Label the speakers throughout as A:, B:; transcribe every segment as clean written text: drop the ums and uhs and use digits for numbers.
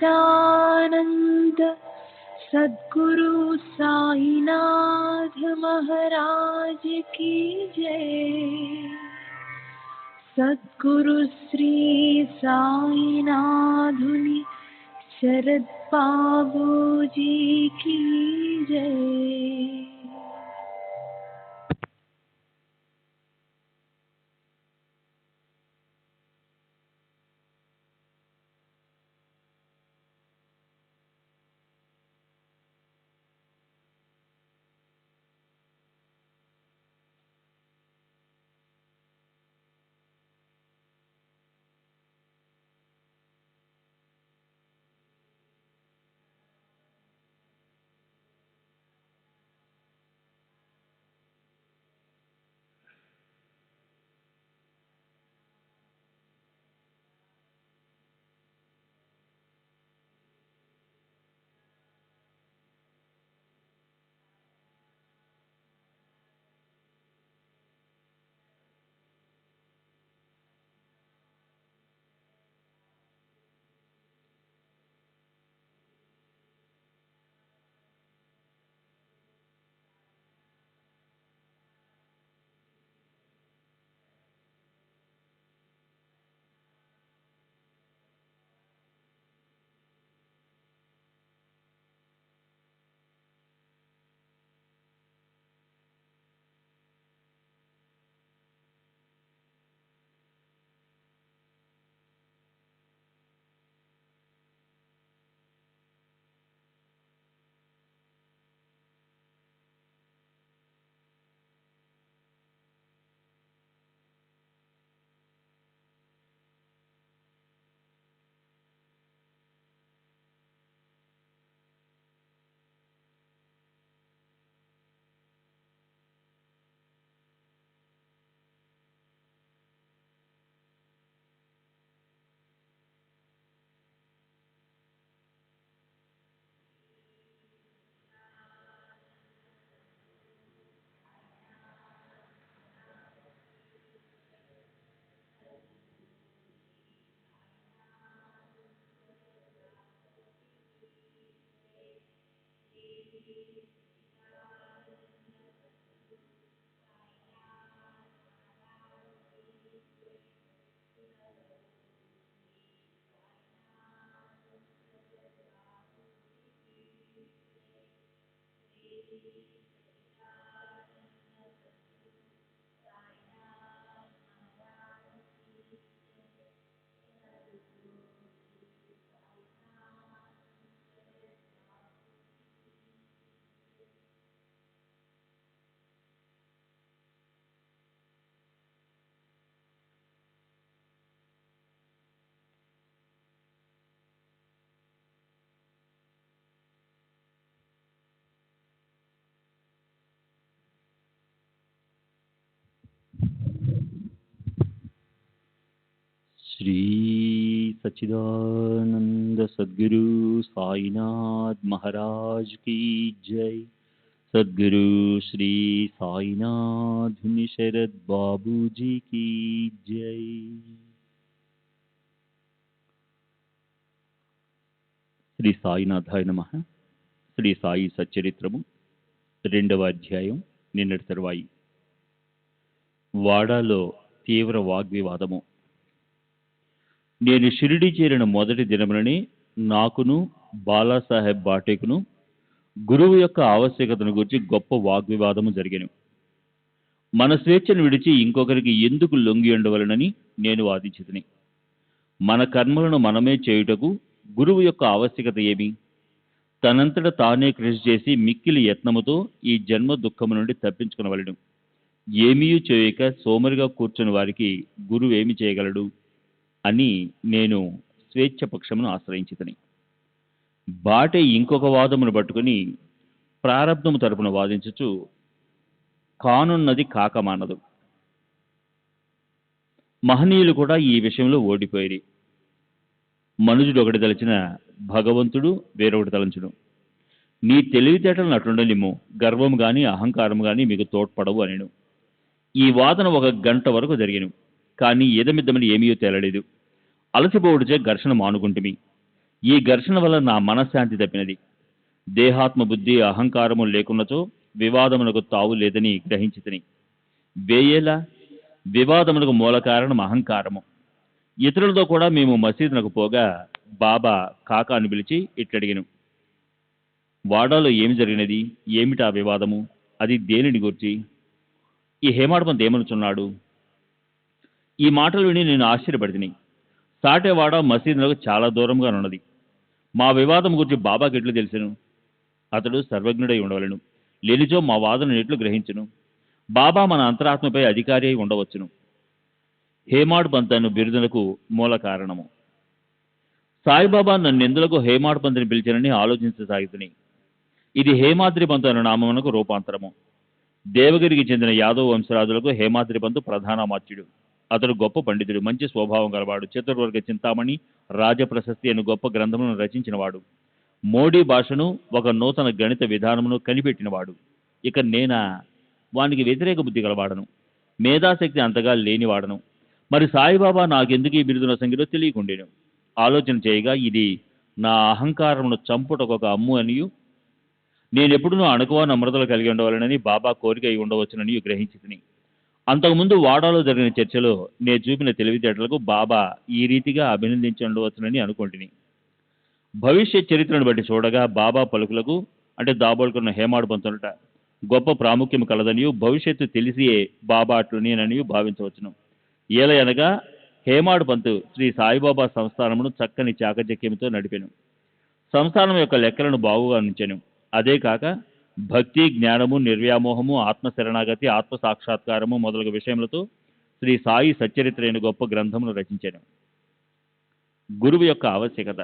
A: सच्चिदानंद सद्गुरु साईनाथ महाराज की जय। सद्गुरु श्री साईनाथुनि शरद बाबूजी की जय।
B: श्री सच्चिदानंद सद्गुरु साईनाथ महाराज की जय। सद्गुरु श्री साईनाथ शरद बाबूजी की जय। శ్రీ సాయినాథాయ నమః. శ్రీ సాయి సచ్చరిత్రము 2వ అధ్యాయం. నిన్నటి తరువాయి. వాడాలో తీవ్ర వాగ్వివాదము. నేను షిరిడి చేరిన మొదటి దినముననే నాకును బాలాసాహెబ్ బాటేకును గురువు యొక్క ఆవశ్యకతను గురించి గొప్ప వాగ్వివాదము జరిగెను. మన స్వేచ్ఛను విడిచి ఇంకొకరికి ఎందుకు లొంగి ఉండవలనని నేను వాదించితిని. మన కర్మలను మనమే చేయుటకు గురువు యొక్క ఆవశ్యకత ఏమి? తనంతట తానే కృషి చేసి మిక్కిలి యత్నముతో ఈ జన్మ దుఃఖము నుండి తప్పించుకునవలెను. ఏమీ చేయక సోమరిగా కూర్చుని వారికి గురువు ఏమి చేయగలడు అని నేను స్వేచ్ఛ పక్షమును ఆశ్రయించితిని. బాటే ఇంకొక వాదమును పట్టుకుని ప్రారబ్ధము తరపున వాదించుచు కానున్నది కాకమానదు. మహనీయులు కూడా ఈ విషయంలో ఓడిపోయి, మనుజుడు ఒకటి తలచిన భగవంతుడు వేరొకటి తలంచుడు. నీ తెలివితేటలను అట్లుండనిమ్ము, గర్వం గాని అహంకారం గాని మీకు తోడ్పడవు అనెను. ఈ వాదన 1 గంట వరకు జరిగెను. కానీ ఎదమిద్దమని ఏమీ తేలలేదు. అలసిపోవుడిచే ఘర్షణ మానుకుంటుమి. ఈ ఘర్షణ వల్ల నా మనశ్శాంతి తప్పినది. దేహాత్మ బుద్ధి అహంకారము లేకున్నచో వివాదమునకు తావు లేదని గ్రహించితిని. వేయేలా వివాదమునకు మూల కారణం అహంకారము. ఇతరులతో కూడా మేము మసీదునకు పోగా బాబా కాకాను పిలిచి ఇట్లడిగెను, వాడాలో ఏమి జరిగినది? ఏమిటా వివాదము? అది దేనిని గురించి? ఈ హేమాడ్పంత్ ఏమనుచున్నాడు? ఈ మాటలు విని నేను ఆశ్చర్యపడితిని. సాటేవాడ మసీదునకు చాలా దూరంగా ఉన్నది. మా వివాదం గురించి బాబాకి ఎట్లు తెలిసెను? అతడు సర్వజ్ఞుడై ఉండవలను, లేనిచో మా వాదన ఎట్లు గ్రహించును? బాబా మన అంతరాత్మపై అధికారి అయి ఉండవచ్చును. హేమాడ్పంత్ అను బిరుదునకు మూల కారణము. సాయిబాబా నన్నెందులకు హేమాడ్పంత్ని పిలిచానని ఆలోచించసాగితిని. ఇది హేమాద్రి పంతు అను నామమునకు రూపాంతరము. దేవగిరికి చెందిన యాదవ్ వంశరాజులకు హేమాద్రి పంతు ప్రధానామాత్యుడు. అతడు గొప్ప పండితుడు, మంచి స్వభావం గలవాడు. చతుర్వర్గ చింతామణి, రాజప్రశస్తి అను గొప్ప గ్రంథములను రచించినవాడు. మోడీ భాషను, ఒక నూతన గణిత విధానమును కనిపెట్టినవాడు. ఇక నేనా వానికి వ్యతిరేక బుద్ధి గలవాడను, మేధాశక్తి అంతగా లేనివాడను. మరి సాయిబాబా నాకెందుకు ఈ బిరుదున సంఖ్యలో తెలియకుండేను. ఆలోచన చేయగా ఇది నా అహంకారమును చంపుటకొక అమ్ము అనియు, నేనెప్పుడూ అణకువ నమ్రతలు కలిగి ఉండవాలనని బాబా కోరిక అయి ఉండవచ్చునని గ్రహించితిని. అంతకుముందు వాడాలో జరిగిన చర్చలో నేను చూపిన తెలివితేటలకు బాబా ఈ రీతిగా అభినందించి ఉండవచ్చునని అనుకుంటుని. భవిష్యత్ చరిత్రను బట్టి చూడగా బాబా పలుకులకు, అంటే దాబోల్కున్న హేమాడ్పంతులట గొప్ప ప్రాముఖ్యం కలదనియు, భవిష్యత్తు తెలిసియే బాబా అట్లునేననియు భావించవచ్చును. ఏలయనగా హేమాడ్పంతు శ్రీ సాయిబాబా సంస్థానమును చక్కని చాకచక్యంతో నడిపెను. సంస్థానం యొక్క లెక్కలను బాగుగా ఉంచెను. అదే కాక భక్తి, జ్ఞానము, నిర్వ్యామోహము, ఆత్మశరణాగతి, ఆత్మ సాక్షాత్కారము మొదలగు విషయములతో శ్రీ సాయి సచ్చరిత్ర అయిన గొప్ప గ్రంథమును రచించాను. గురువు యొక్క ఆవశ్యకత.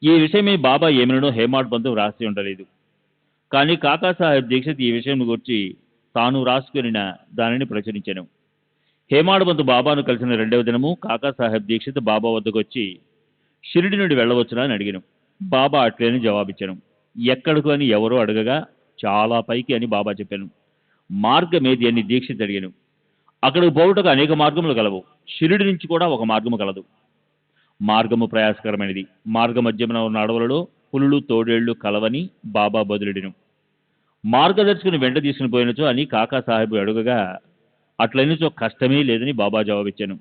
B: ఈ విషయమే బాబా ఏమినో హేమాడ్పంతు వ్రాసి ఉండలేదు. కానీ కాకాసాహెబ్ దీక్షిత్ ఈ విషయం గురించి తాను వ్రాసుకుని దానిని ప్రచురించాను. హేమాడ్పంతు బాబాను కలిసిన 2వ దినము కాకాసాహెబ్ దీక్షిత్ బాబా వద్దకు వచ్చి షిరిడి నుండి వెళ్ళవచ్చునా అని అడిగాను. బాబా అట్లేని జవాబిచ్చాను. ఎక్కడకు అని ఎవరో అడగగా చాలా పైకి అని బాబా చెప్పాను. మార్గమేది అని దీక్షిత్ అడిగాను. అక్కడికి పోవుటకు అనేక మార్గములు కలవు. షిరిడి నుంచి కూడా ఒక మార్గము కలదు. మార్గము ప్రయాసకరమైనది. మార్గ మధ్యమున ఉన్న అడవులలో పులులు, తోడేళ్లు కలవని బాబా బదులుడిను. మార్గదర్శకుని వెంట తీసుకుని పోయినచో అని కాకాసాహెబ్ అడుగగా అట్లయినచో కష్టమే లేదని బాబా జవాబిచ్చాను.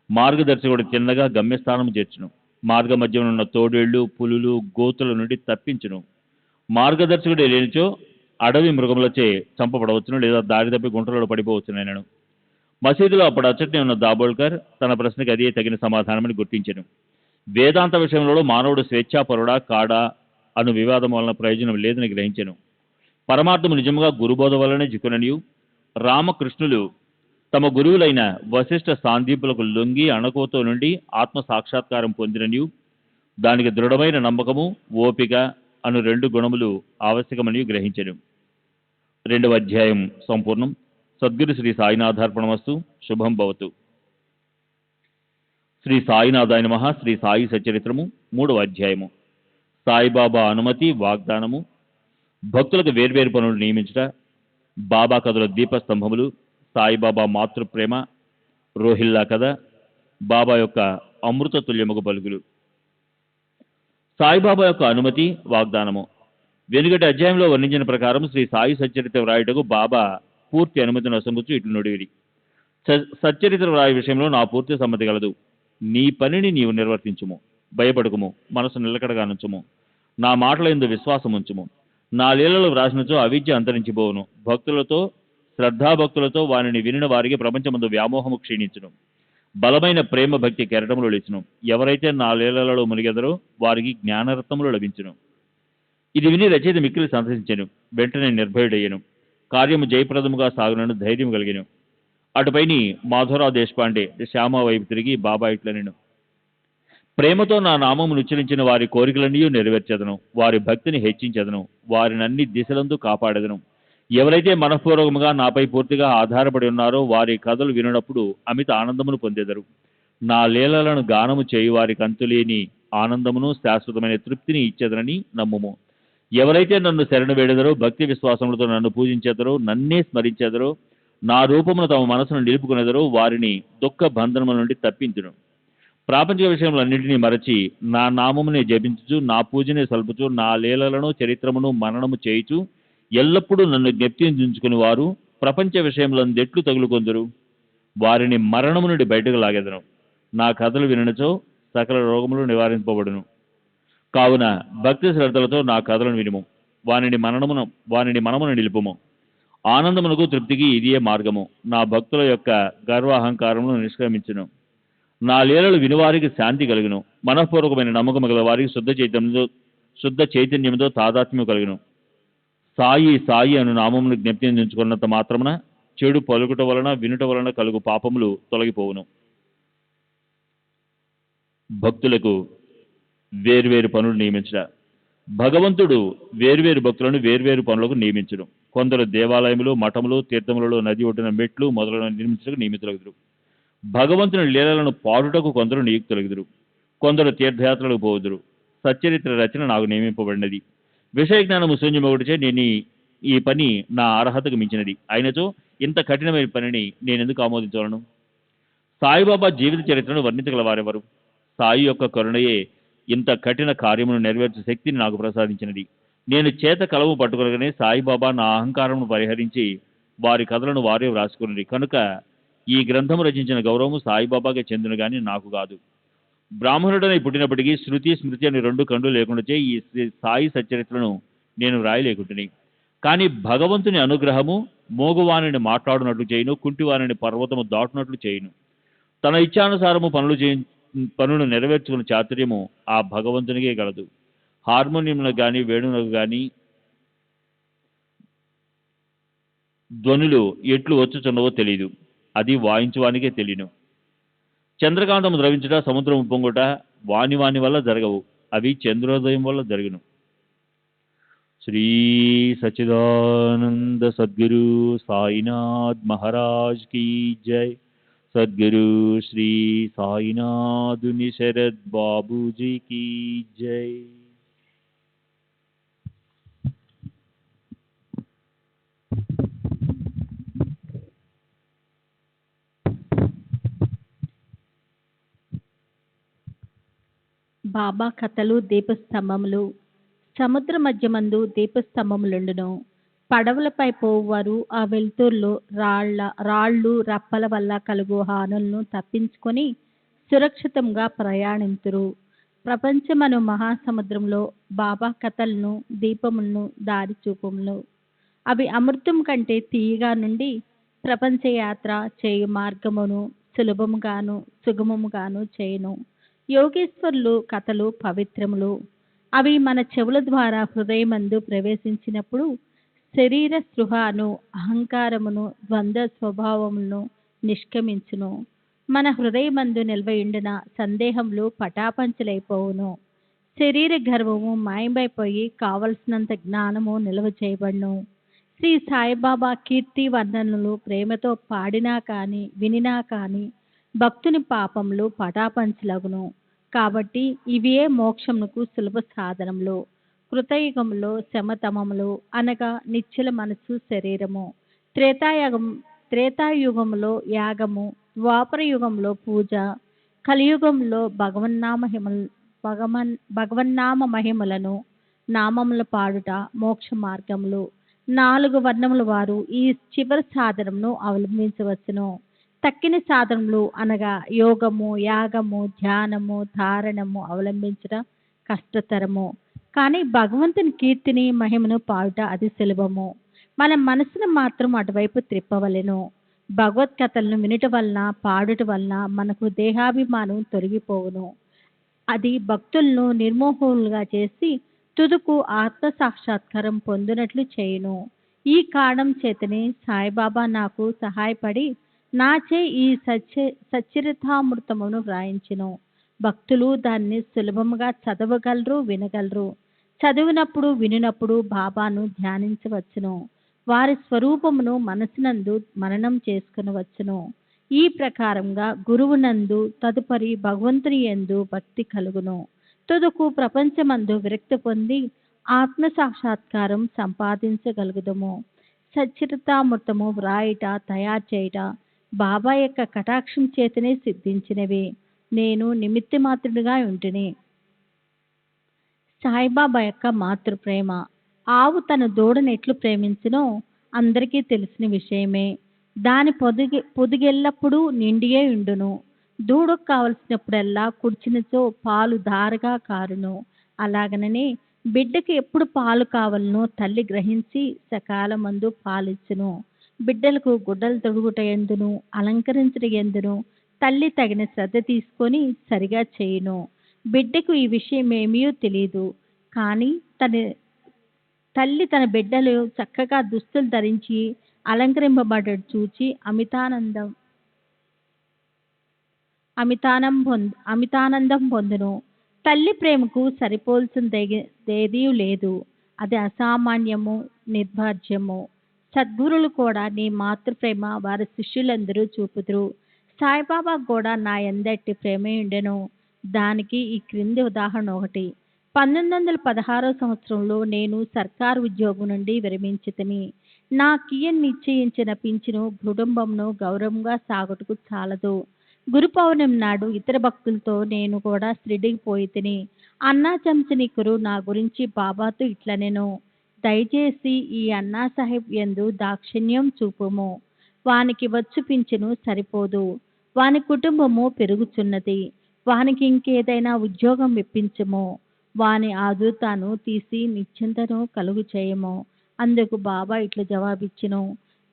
B: మార్గదర్శకుడు తిన్నగా గమ్యస్థానం చేర్చును. మార్గ మధ్యమున ఉన్న తోడేళ్లు, పులులు, గోతుల నుండి తప్పించును. మార్గదర్శకుడు లేనిచో అడవి మృగములచే చంపబడవచ్చును, లేదా దారి తప్పి గుంటలలో పడిపోవచ్చునైనను. మసీదులో అప్పుడు అచ్చటినే ఉన్న దాబోల్కర్ తన ప్రశ్నకి అదే తగిన సమాధానమని గుర్తించెను. వేదాంత విషయంలో మానవుడు స్వేచ్ఛాపరుడా కాడా అను వివాదం వలన ప్రయోజనం లేదని గ్రహించెను. పరమార్థము నిజముగా గురుబోధ వలనే చిక్కుననియు, రామకృష్ణులు తమ గురువులైన వశిష్ఠ సాందీపులకు లొంగి అణకువతో నుండి ఆత్మ సాక్షాత్కారం పొందిననియు, దానికి దృఢమైన నమ్మకము, ఓపిక అను 2 గుణములు ఆవశ్యకమని గ్రహించెను. 2వ అధ్యాయం సంపూర్ణం. సద్గురు శ్రీ సాయినాథార్పణమస్తు. శుభం భవతు. శ్రీ సాయినాథాయ నమః. శ్రీ సాయి సచరిత్రము 3వ అధ్యాయము. సాయిబాబా అనుమతి, వాగ్దానము, భక్తులకు వేర్వేరు పనులు నియమించుట, బాబా కథల దీపస్తంభములు, సాయిబాబా మాతృప్రేమ, రోహిల్లా కథ, బాబా యొక్క అమృత తుల్యముగు పలుకులు. సాయిబాబా యొక్క అనుమతి, వాగ్దానము. వెనుకటి అధ్యాయంలో వర్ణించిన ప్రకారం శ్రీ సాయి సచ్చరిత్ర వ్రాయుటకు బాబా పూర్తి అనుమతిని అసంగుచ్చు ఇట్లు నుడివిడి. సచ్చరిత్ర వ్రాయ విషయంలో నా పూర్తి సమ్మతి కలదు. నీ పనిని నీవు నిర్వర్తించుము. భయపడకుము. మనసు నిలకడగా నుంచుము. నా మాటల యందు విశ్వాసం ఉంచుము. నా లీలలు వ్రాసినచో అవిద్య అంతరించిపోవును. భక్తులతో, శ్రద్ధాభక్తులతో వారిని వినిన వారికి ప్రపంచమందు వ్యామోహము క్షీణించును. బలమైన ప్రేమ భక్తి కెరటములు లేచును. ఎవరైతే నా లీలలలో మునిగెదరో వారికి జ్ఞానరత్నములు లభించును. ఇది విని రచయిత మిక్కిలి సంతసించెను. వెంటనే నిర్భయుడయ్యను. కార్యము జయప్రదముగా సాగునను ధైర్యం కలిగెను. అటుపైని మాధవరావు దేశపాండే శ్యామ వైపు తిరిగి బాబా ఇట్లనెను, ప్రేమతో నా నామమును ఉచ్చరించిన వారి కోరికలన్నీ నెరవేర్చెదను. వారి భక్తిని హెచ్చించెదను. వారిని అన్ని దిశలందు కాపాడెదను. ఎవరైతే మనఃపూర్వకముగా నాపై పూర్తిగా ఆధారపడి ఉన్నారో వారి కథలు వినప్పుడు అమిత ఆనందమును పొందెదరు. నా లీలలను గానము చేయు వారికి అంతులేని ఆనందమును, శాశ్వతమైన తృప్తిని ఇచ్చేదనని నమ్ముము. ఎవరైతే నన్ను శరణ వేడెదరో, భక్తి విశ్వాసములతో నన్ను పూజించేదరో, నన్నే స్మరించేదరో, నా రూపమును తమ మనసును నిలుపుకునేదరో వారిని దుఃఖ బంధనముల నుండి తప్పించును. ప్రాపంచిక విషయములన్నింటినీ మరచి నా నామమునే జపించుచు నా పూజనే సల్పుచు నా లీలలను చరిత్రమును మననము చేయుచు ఎల్లప్పుడూ నన్ను జ్ఞప్తించుకుని వారు ప్రపంచ విషయములందెట్లు తగులుకొందురు. వారిని మరణము నుండి బయటకు లాగెదను. నా కథలు వినచో సకల రోగములు నివారింపబడును. కావున భక్తి శ్రద్ధలతో నా కథలను వినుము. వానిని మనమును నిలుపుము. ఆనందమునకు తృప్తికి ఇదియే మార్గము. నా భక్తుల యొక్క గర్వాహంకారమును నిష్క్రమించును. నా లీలలు వినువారికి శాంతి కలుగును. మనఃపూర్వకమైన నమ్మకము గల వారికి శుద్ధ చైతన్యముతో తాదాత్మ్యం కలుగును. సాయి సాయి అను నామమును జ్ఞప్తించుకున్నంత మాత్రమున చెడు పలుకుట వలన వినుట వలన కలుగు పాపములు తొలగిపోవును. భక్తులకు వేర్వేరు పనులు నియమించుట. భగవంతుడు వేర్వేరు భక్తులను వేర్వేరు పనులకు నియమించును. కొందరు దేవాలయములు, మఠములు, తీర్థములలో నది ఒడ్డున మెట్లు మొదలైన నిర్మించడానికి నియమితులగుదురు. భగవంతుని లీలలను పాడుటకు కొందరు నియుక్తులగుదురు. కొందరు తీర్థయాత్రలకు పోవుదురు. సచ్చరిత్ర రచన నాకు నియమింపబడినది. విషయ జ్ఞానము శూన్యమొకటిచే నేను ఈ పని నా అర్హతకు మించినది అయినచో ఇంత కఠినమైన పనిని నేనెందుకు ఆమోదించవలను? సాయిబాబా జీవిత చరిత్రను వర్ణించగల వారెవరు? సాయి యొక్క కరుణయే ఇంత కఠిన కార్యమును నెరవేర్చే శక్తిని నాకు ప్రసాదించినది. నేను చేత కలవు పట్టుకోగానే సాయిబాబా నా అహంకారమును పరిహరించి వారి కథలను వారే వ్రాసుకున్నది. కనుక ఈ గ్రంథము రచించిన గౌరవము సాయిబాబాకే చెందును గాని నాకు కాదు. బ్రాహ్మణుడనై పుట్టినప్పటికీ శృతి స్మృతి అని రెండు కండ్లు లేకుండాచే ఈ సాయి సచ్చరిత్రను నేను వ్రాయలేకుంటుని. కానీ భగవంతుని అనుగ్రహము మోగువానిని మాట్లాడునట్లు చేయును, కుంటివానిని పర్వతము దాటునట్లు చేయును. తన ఇచ్ఛానుసారము పనులు నెరవేర్చుకున్న చాతుర్యము ఆ భగవంతునికే గలదు. హార్మోనియంలకు కానీ వేణువులకు కానీ ధ్వనులు ఎట్లు వచ్చుచున్నవో తెలియదు. అది వాయించువానికే తెలియను. చంద్రకాంతము ద్రవించుట, సముద్రము పొంగుట వాని వల్ల జరగవు. అవి చంద్రోదయం వల్ల జరుగును. శ్రీ సచ్చిదానంద సద్గురు సాయినాథ్ మహారాజ్ కీ జై. సద్గురు శ్రీ సాయినాథుని శరద్ బాబూజీ కీ జై.
A: బాబా కథలు దీపస్తంభములు. సముద్ర మధ్యమందు దీపస్తంభములుండును. పడవలపై పోవారు ఆ వెలుతురులో రాళ్ళు రప్పల వల్ల కలుగు హానులను తప్పించుకొని సురక్షితంగా ప్రయాణింతురు. ప్రపంచమను మహాసముద్రంలో బాబా కథలను దీపములను దారి చూపములు. అవి అమృతం కంటే తీయగా నుండి ప్రపంచ యాత్ర చేయు మార్గమును సులభముగాను సుగమముగాను చేయును. యోగేశ్వరులు కథలు పవిత్రములు. అవి మన చెవుల ద్వారా హృదయమందు ప్రవేశించినప్పుడు శరీర స్పృహను, అహంకారమును, ద్వంద్వ స్వభావములను నిష్క్రమించును. మన హృదయమందు నిల్వయుండిన సందేహములు పటాపంచలైపోవును. శరీర గర్వము మాయమైపోయి కావలసినంత జ్ఞానము నిల్వ చేయబడును. శ్రీ సాయిబాబా కీర్తి వర్ణనలు ప్రేమతో పాడినా కానీ వినినా కానీ భక్తుని పాపములు పటాపంచలగును. కాబట్టి ఇవే మోక్షమునకు సులభ సాధనములు. కృతయుగంలో శమతమములు అనగా నిశ్చల మనస్సు శరీరము, త్రేతాయుగంలో యాగము, ద్వాపర యుగంలో పూజ, కలియుగంలో భగవన్నామ మహిమలను నామముల పాడుట మోక్ష మార్గములు. 4 వర్ణముల వారు ఈ చివరి సాధనమును అవలంబించవచ్చును. తక్కిన సాధనలు అనగా యోగము, యాగము, ధ్యానము, ధారణము అవలంబించడం కష్టతరము. కానీ భగవంతుని కీర్తిని మహిమను పాడుట అతి సులభము. మన మనసును మాత్రం అటువైపు త్రిప్పవలెను. భగవత్కథలను వినుట వలన పాడుట వలన మనకు దేహాభిమానం తొలగిపోవును. అది భక్తులను నిర్మోహులుగా చేసి తుదుకు ఆత్మ సాక్షాత్కారం పొందినట్లు చేయును. ఈ కారణం చేతనే సాయిబాబా నాకు సహాయపడి నాచే ఈ సచ్చరితామృతమును వ్రాయించెను. భక్తులు దాన్ని సులభముగా చదవగలరు, వినగలరు. చదివినప్పుడు వినినప్పుడు బాబాను ధ్యానించవచ్చును. వారి స్వరూపమును మనసునందు మననం చేసుకునవచ్చును. ఈ ప్రకారంగా గురువునందు తదుపరి భగవంతుని యందు భక్తి కలుగును. తుదకు ప్రపంచమందు విరక్తి పొంది ఆత్మ సాక్షాత్కారం సంపాదించగలుగుదము. సచ్చరితామృతము వ్రాయిట, తయారు చేయుట బాబా యొక్క కటాక్షం చేతనే సిద్ధించినవి. నేను నిమిత్త మాత్రుడిగా ఉంటిని. సాయిబాబా యొక్క మాతృప్రేమ. ఆవు తన దూడను ఎట్లు ప్రేమించునో అందరికీ తెలిసిన విషయమే. దాని పొదుగెల్లప్పుడూ నిండియే ఉండును. దూడకు కావలసినప్పుడల్లా కుడిచినచో పాలు ధారగా కారును. అలాగననే బిడ్డకి ఎప్పుడు పాలు కావాలనో తల్లి గ్రహించి సకాలమందు పాలిచ్చును. బిడ్డలకు గుడ్డలు తొడుగుట ఎందును అలంకరించుట ఎందును తల్లి తగిన శ్రద్ధ తీసుకొని సరిగా చేయును. బిడ్డకు ఈ విషయం ఏమీ తెలియదు. కానీ తల్లి తన బిడ్డలు చక్కగా దుస్తులు ధరించి అలంకరింపబడ్డ చూచి అమితానందం పొందును. తల్లి ప్రేమకు సరిపోల్సిందేదీ లేదు. అది అసామాన్యము, నిర్భాజ్యము. సద్గురులు కూడా నీ మాతృప్రేమ వారి శిష్యులందరూ చూపుదురు. సాయిబాబా కూడా నా ఎందట్టి ప్రేమ ఉండెను. దానికి ఈ క్రింది ఉదాహరణ ఒకటి. 1916 సంవత్సరంలో నేను సర్కారు ఉద్యోగం నుండి విరమించితిని. నాకియ్య నిశ్చయించిన పింఛను కుటుంబంను గౌరవంగా సాగుటకు చాలదు. గురు పౌర్ణమి నాడు ఇతర భక్తులతో నేను కూడా షిరిడీకి పోయి తిని. అన్నా చంచనీకురు నా గురించి బాబాతో ఇట్లనెను, దయచేసి ఈ అన్నా సాహెబ్ యందు దాక్షిణ్యం చూపుము. వానికి వచ్చు పింఛను సరిపోదు. వాని కుటుంబము పెరుగుచున్నది. వానికి ఇంకేదైనా ఉద్యోగం ఇప్పించము. వాని ఆదుతాను తీసి నిశ్చింతను కలుగు చేయము. అందుకు బాబా ఇట్లా జవాబిచ్చెను,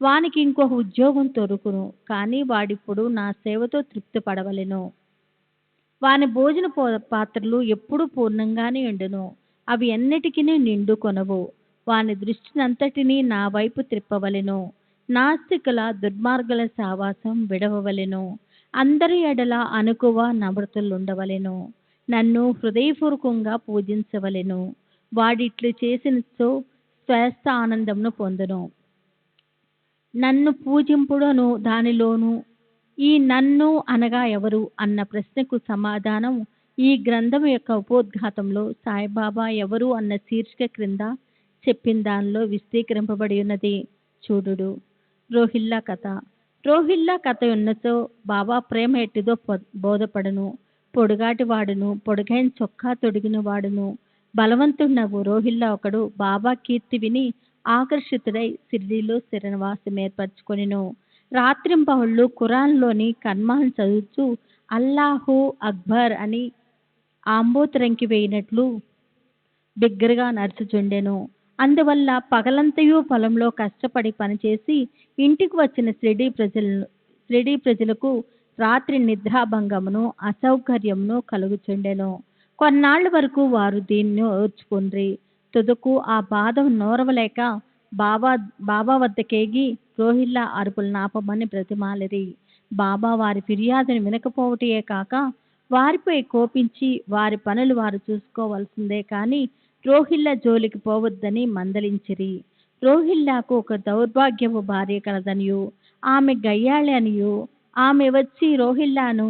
A: వానికి ఇంకొక ఉద్యోగం దొరుకును. కానీ వాడిప్పుడు నా సేవతో తృప్తి పడవలెను. వాని భోజన పాత్రలు ఎప్పుడూ పూర్ణంగానే ఉండును. అవి ఎన్నిటికీ నిండు కొనవు. వాని దృష్టినంతటినీ నా వైపు త్రిప్పవలెను. నాస్తికుల దుర్మార్గుల సావాసం విడవవలెను. అందరి ఎడల అనుకువ నమ్రతలుండవలెను. నన్ను హృదయపూర్వకంగా పూజించవలెను. వాడిట్లు చేసినచో స్వస్థ ఆనందమును పొందును. నన్ను పూజింపుడను దానిలోను. ఈ నన్ను అనగా ఎవరు అన్న ప్రశ్నకు సమాధానం ఈ గ్రంథం యొక్క ఉపోద్ఘాతంలో సాయిబాబా ఎవరు అన్న శీర్షిక క్రింద చెప్పిన దానిలో విశదీకరింపబడి ఉన్నది. చూడుడు. రోహిల్లా కథ. రోహిల్లా కథ ఉన్నచో బాబా ప్రేమ ఎట్టిదో బోధపడను. పొడుగాటి వాడును, పొడుగైన చొక్కా తొడిగిన వాడును, బలవంతుడగు రోహిల్లా ఒకడు బాబా కీర్తి విని ఆకర్షితుడై షిరిడీలో స్థిరనివాసం ఏర్పరచుకొనెను. రాత్రింపహళ్ళు ఖురాన్లోని కర్మాలను చదువుతూ అల్లాహు అక్బర్ అని ఆంబోతురంకి వేయినట్లు బిగ్గరగా నడుచుచుండెను. అందువల్ల పగలంతయు పొలంలో కష్టపడి పనిచేసి ఇంటికి వచ్చిన షిరిడీ ప్రజలకు రాత్రి నిద్రాభంగమును అసౌకర్యమును కలుగుచుండెను. కొన్నాళ్ల వరకు వారు దీన్ని ఓర్చుకుండ్రి. తుదకు ఆ బాధ నోరవలేక బాబా వద్దకేగి రోహిల్లా అరుపులు నాపమని బ్రతిమాలిరి. బాబా వారి ఫిర్యాదును వినకపోవటే కాక వారిపై కోపించి వారి పనులు వారు చూసుకోవాల్సిందే కానీ రోహిల్లా జోలికి పోవద్దని మందలించిరి. రోహిల్లాకు ఒక దౌర్భాగ్యపు భార్య కలదనియు, ఆమె గయ్యాళి అనియు, ఆమె వచ్చి రోహిల్లాను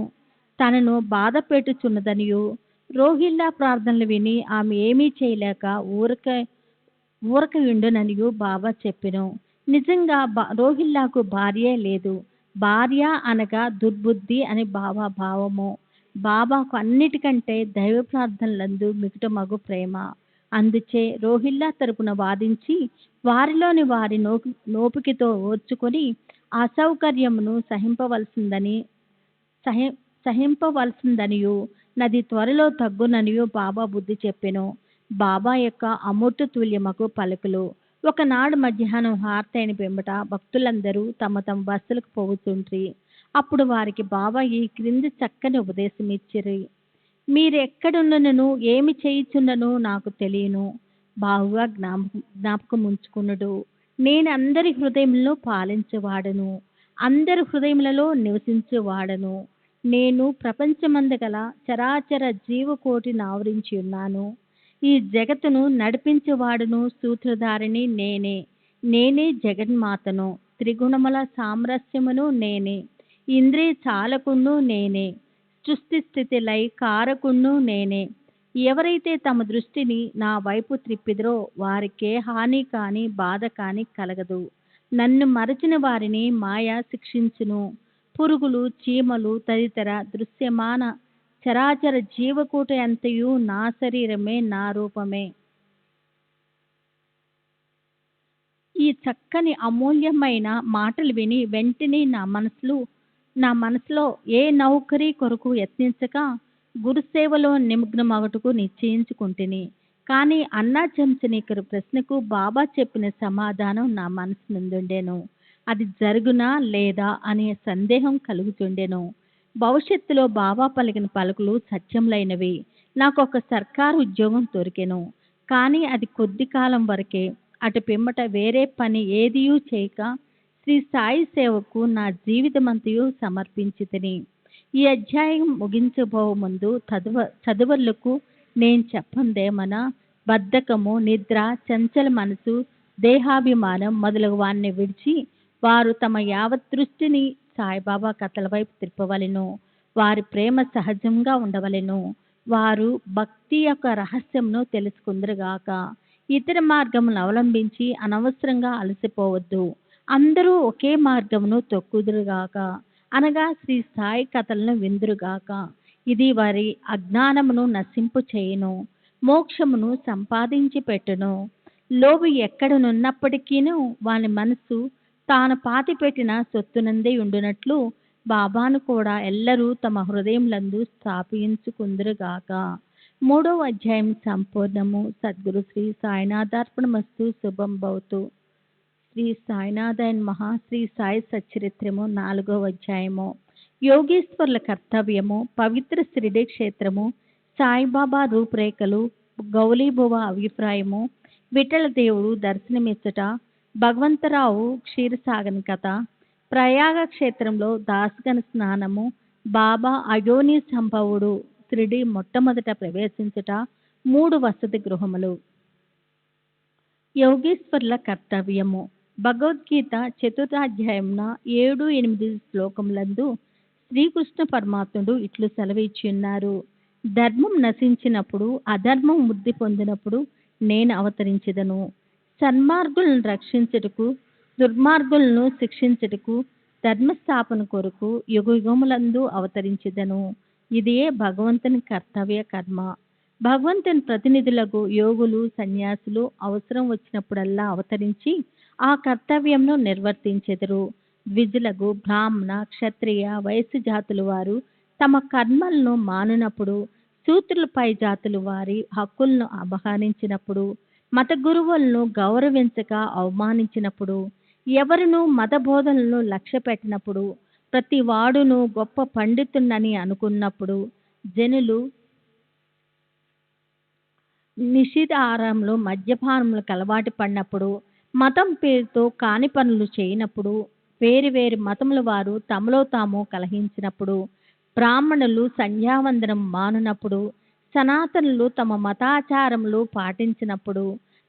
A: తనను బాధ పెట్టుచున్నదనియు, రోహిల్లా ప్రార్థనలు విని ఆమె ఏమీ చేయలేక ఊరక ఉండుననియు బాబా చెప్పెను. నిజంగా రోహిల్లాకు భార్యే లేదు. భార్య అనగా దుర్బుద్ధి అని బాబా భావము. బాబాకు అన్నిటికంటే దైవ ప్రార్థనలందు మిగుట మగు ప్రేమ. అందుచే రోహిల్లా తరపున వాదించి వారిలోని వారి నోపికతో ఓర్చుకొని అసౌకర్యమును సహింపవలసిందనియు నది త్వరలో తగ్గుననియు బాబా బుద్ధి చెప్పెను. బాబా యొక్క అమూర్త తుల్యమకు పలుకులు. ఒకనాడు మధ్యాహ్నం హారతైన పిమ్మట భక్తులందరూ తమ తమ బస్సులకు పోవుతుండ్రి. అప్పుడు వారికి బాబా ఈ క్రింది చక్కని ఉపదేశం ఇచ్చిరి. మీరు ఎక్కడున్నను ఏమి చేయుచున్నను నాకు తెలియను. బాగుగా జ్ఞాపకం ఉంచుకునుడు. నేను అందరి హృదయములను పాలించేవాడను, అందరి హృదయములలో నివసించేవాడను. నేను ప్రపంచమందు గల చరాచర జీవకోటిని ఆవరించి ఉన్నాను. ఈ జగత్తును నడిపించేవాడును సూత్రధారిని నేనే. నేనే జగన్మాతను. త్రిగుణముల సామరస్యమును నేనే. ఇంద్రియ చాలకును నేనే. సృష్టి స్థితి లయ కారకును నేనే. ఎవరైతే తమ దృష్టిని నా వైపు త్రిప్పిదరో వారికే హాని కాని బాధ కాని కలగదు. నన్ను మరచిన వారిని మాయ శిక్షించును. పురుగులు, చీమలు తదితర దృశ్యమాన చరాచర జీవకూట అంతయు నా శరీరమే, నా రూపమే. ఈ చక్కని అమూల్యమైన మాటలు విని వెంటనే నా మనసులో ఏ నౌకరీ కొరకు యత్నించక గురుసేవలో నిమగ్నమగుటకు నిశ్చయించుకుంటుని. కానీ అన్నా చెంచనీకరు ప్రశ్నకు బాబా చెప్పిన సమాధానం నా మనసు ముందుండెను. అది జరుగునా లేదా అనే సందేహం కలుగుతుండెను. భవిష్యత్తులో బాబా పలికిన పలుకులు సత్యములైనవి. నాకు ఒక సర్కారు ఉద్యోగం దొరికెను. కానీ అది కొద్ది కాలం వరకే. అటు పిమ్మట వేరే పని ఏదియూ చేయక శ్రీ సాయి సేవకు నా జీవితమంతయు సమర్పించి తిని. ఈ అధ్యాయం ముగించబో ముందు చదువులకు నేను చెప్పందేమన బద్ధకము, నిద్ర, చంచల మనసు, దేహాభిమానం మొదలగు వారిని విడిచి వారు తమ యావత్ దృష్టిని సాయిబాబా కథల వైపు తిప్పవలెను. వారి ప్రేమ సహజంగా ఉండవలెను. వారు భక్తి యొక్క రహస్యంను తెలుసుకుందరుగాక. ఇతర మార్గములను అవలంబించి అనవసరంగా అలసిపోవద్దు. అందరూ ఒకే మార్గమును తొక్కుదురుగాక, అనగా శ్రీ సాయి కథలను విందురుగాక. ఇది వారి అజ్ఞానమును నశింపు చేయును, మోక్షమును సంపాదించి పెట్టును. లోబు ఎక్కడనున్నప్పటికీను వాని మనసు తాను పాతిపెట్టిన సొత్తునందే ఉండునట్లు బాబాను కూడా ఎల్లరూ తమ హృదయములందు స్థాపించుకుందురుగాక. 3వ అధ్యాయం సంపూర్ణము. సద్గురు శ్రీ సాయినాథార్పణమస్తు. శుభం భవతు. శ్రీ సాయినాథాయన్ మహా. శ్రీ సాయి సచ్చరిత్రము 4వ అధ్యాయము. యోగేశ్వర్ల కర్తవ్యము. పవిత్ర షిరిడీ క్షేత్రము. సాయిబాబా రూపురేఖలు. గౌలీబువ అభిప్రాయము. విఠలదేవుడు దర్శనమిచ్చుట. భగవంతరావు క్షీరసాగర్ కథ. ప్రయాగ క్షేత్రంలో దాసగణ స్నానము. బాబా అయోని సంభవుడు షిరిడీ మొట్టమొదట ప్రవేశించుట. 3 వసతి గృహములు. యోగేశ్వర్ల కర్తవ్యము. భగవద్గీత 4వ అధ్యాయమున 7-8 శ్లోకములందు శ్రీకృష్ణ పరమాత్ముడు ఇట్లు సెలవిచ్చున్నారు. ధర్మం నశించినప్పుడు, అధర్మం వృద్ధి పొందినప్పుడు నేను అవతరించెదను. సన్మార్గులను రక్షించుటకు, దుర్మార్గులను శిక్షించుటకు, ధర్మస్థాపన కొరకు యుగయుగములందు అవతరించెదను. ఇదే భగవంతుని కర్తవ్య కర్మ. భగవంతుని ప్రతినిధులకు యోగులు, సన్యాసులు అవసరం వచ్చినప్పుడల్లా అవతరించి ఆ కర్తవ్యంను నిర్వర్తించెదరు. ద్విజులకు బ్రాహ్మణ, క్షత్రియ, వైశ్య జాతుల వారు తమ కర్మలను మానునప్పుడు, శూద్రులపై జాతులు వారి హక్కులను అపహరించినప్పుడు, మత గురువులను గౌరవించక అవమానించినప్పుడు, ఎవరును మత బోధనలను లక్ష్య పెట్టినప్పుడు, ప్రతి వాడును గొప్ప పండితుడని అనుకున్నప్పుడు, జనులు నిషిద్ధాహారంలో మద్యపానములకు అలవాటు పడినప్పుడు, మతం పేరుతో కాని పనులు చేయనప్పుడు, వేరు మతముల వారు తమలో తాము కలహించినప్పుడు, బ్రాహ్మణులు సంధ్యావందనం మానునప్పుడు, సనాతనులు తమ మతాచారములు పాటించినప్పుడు,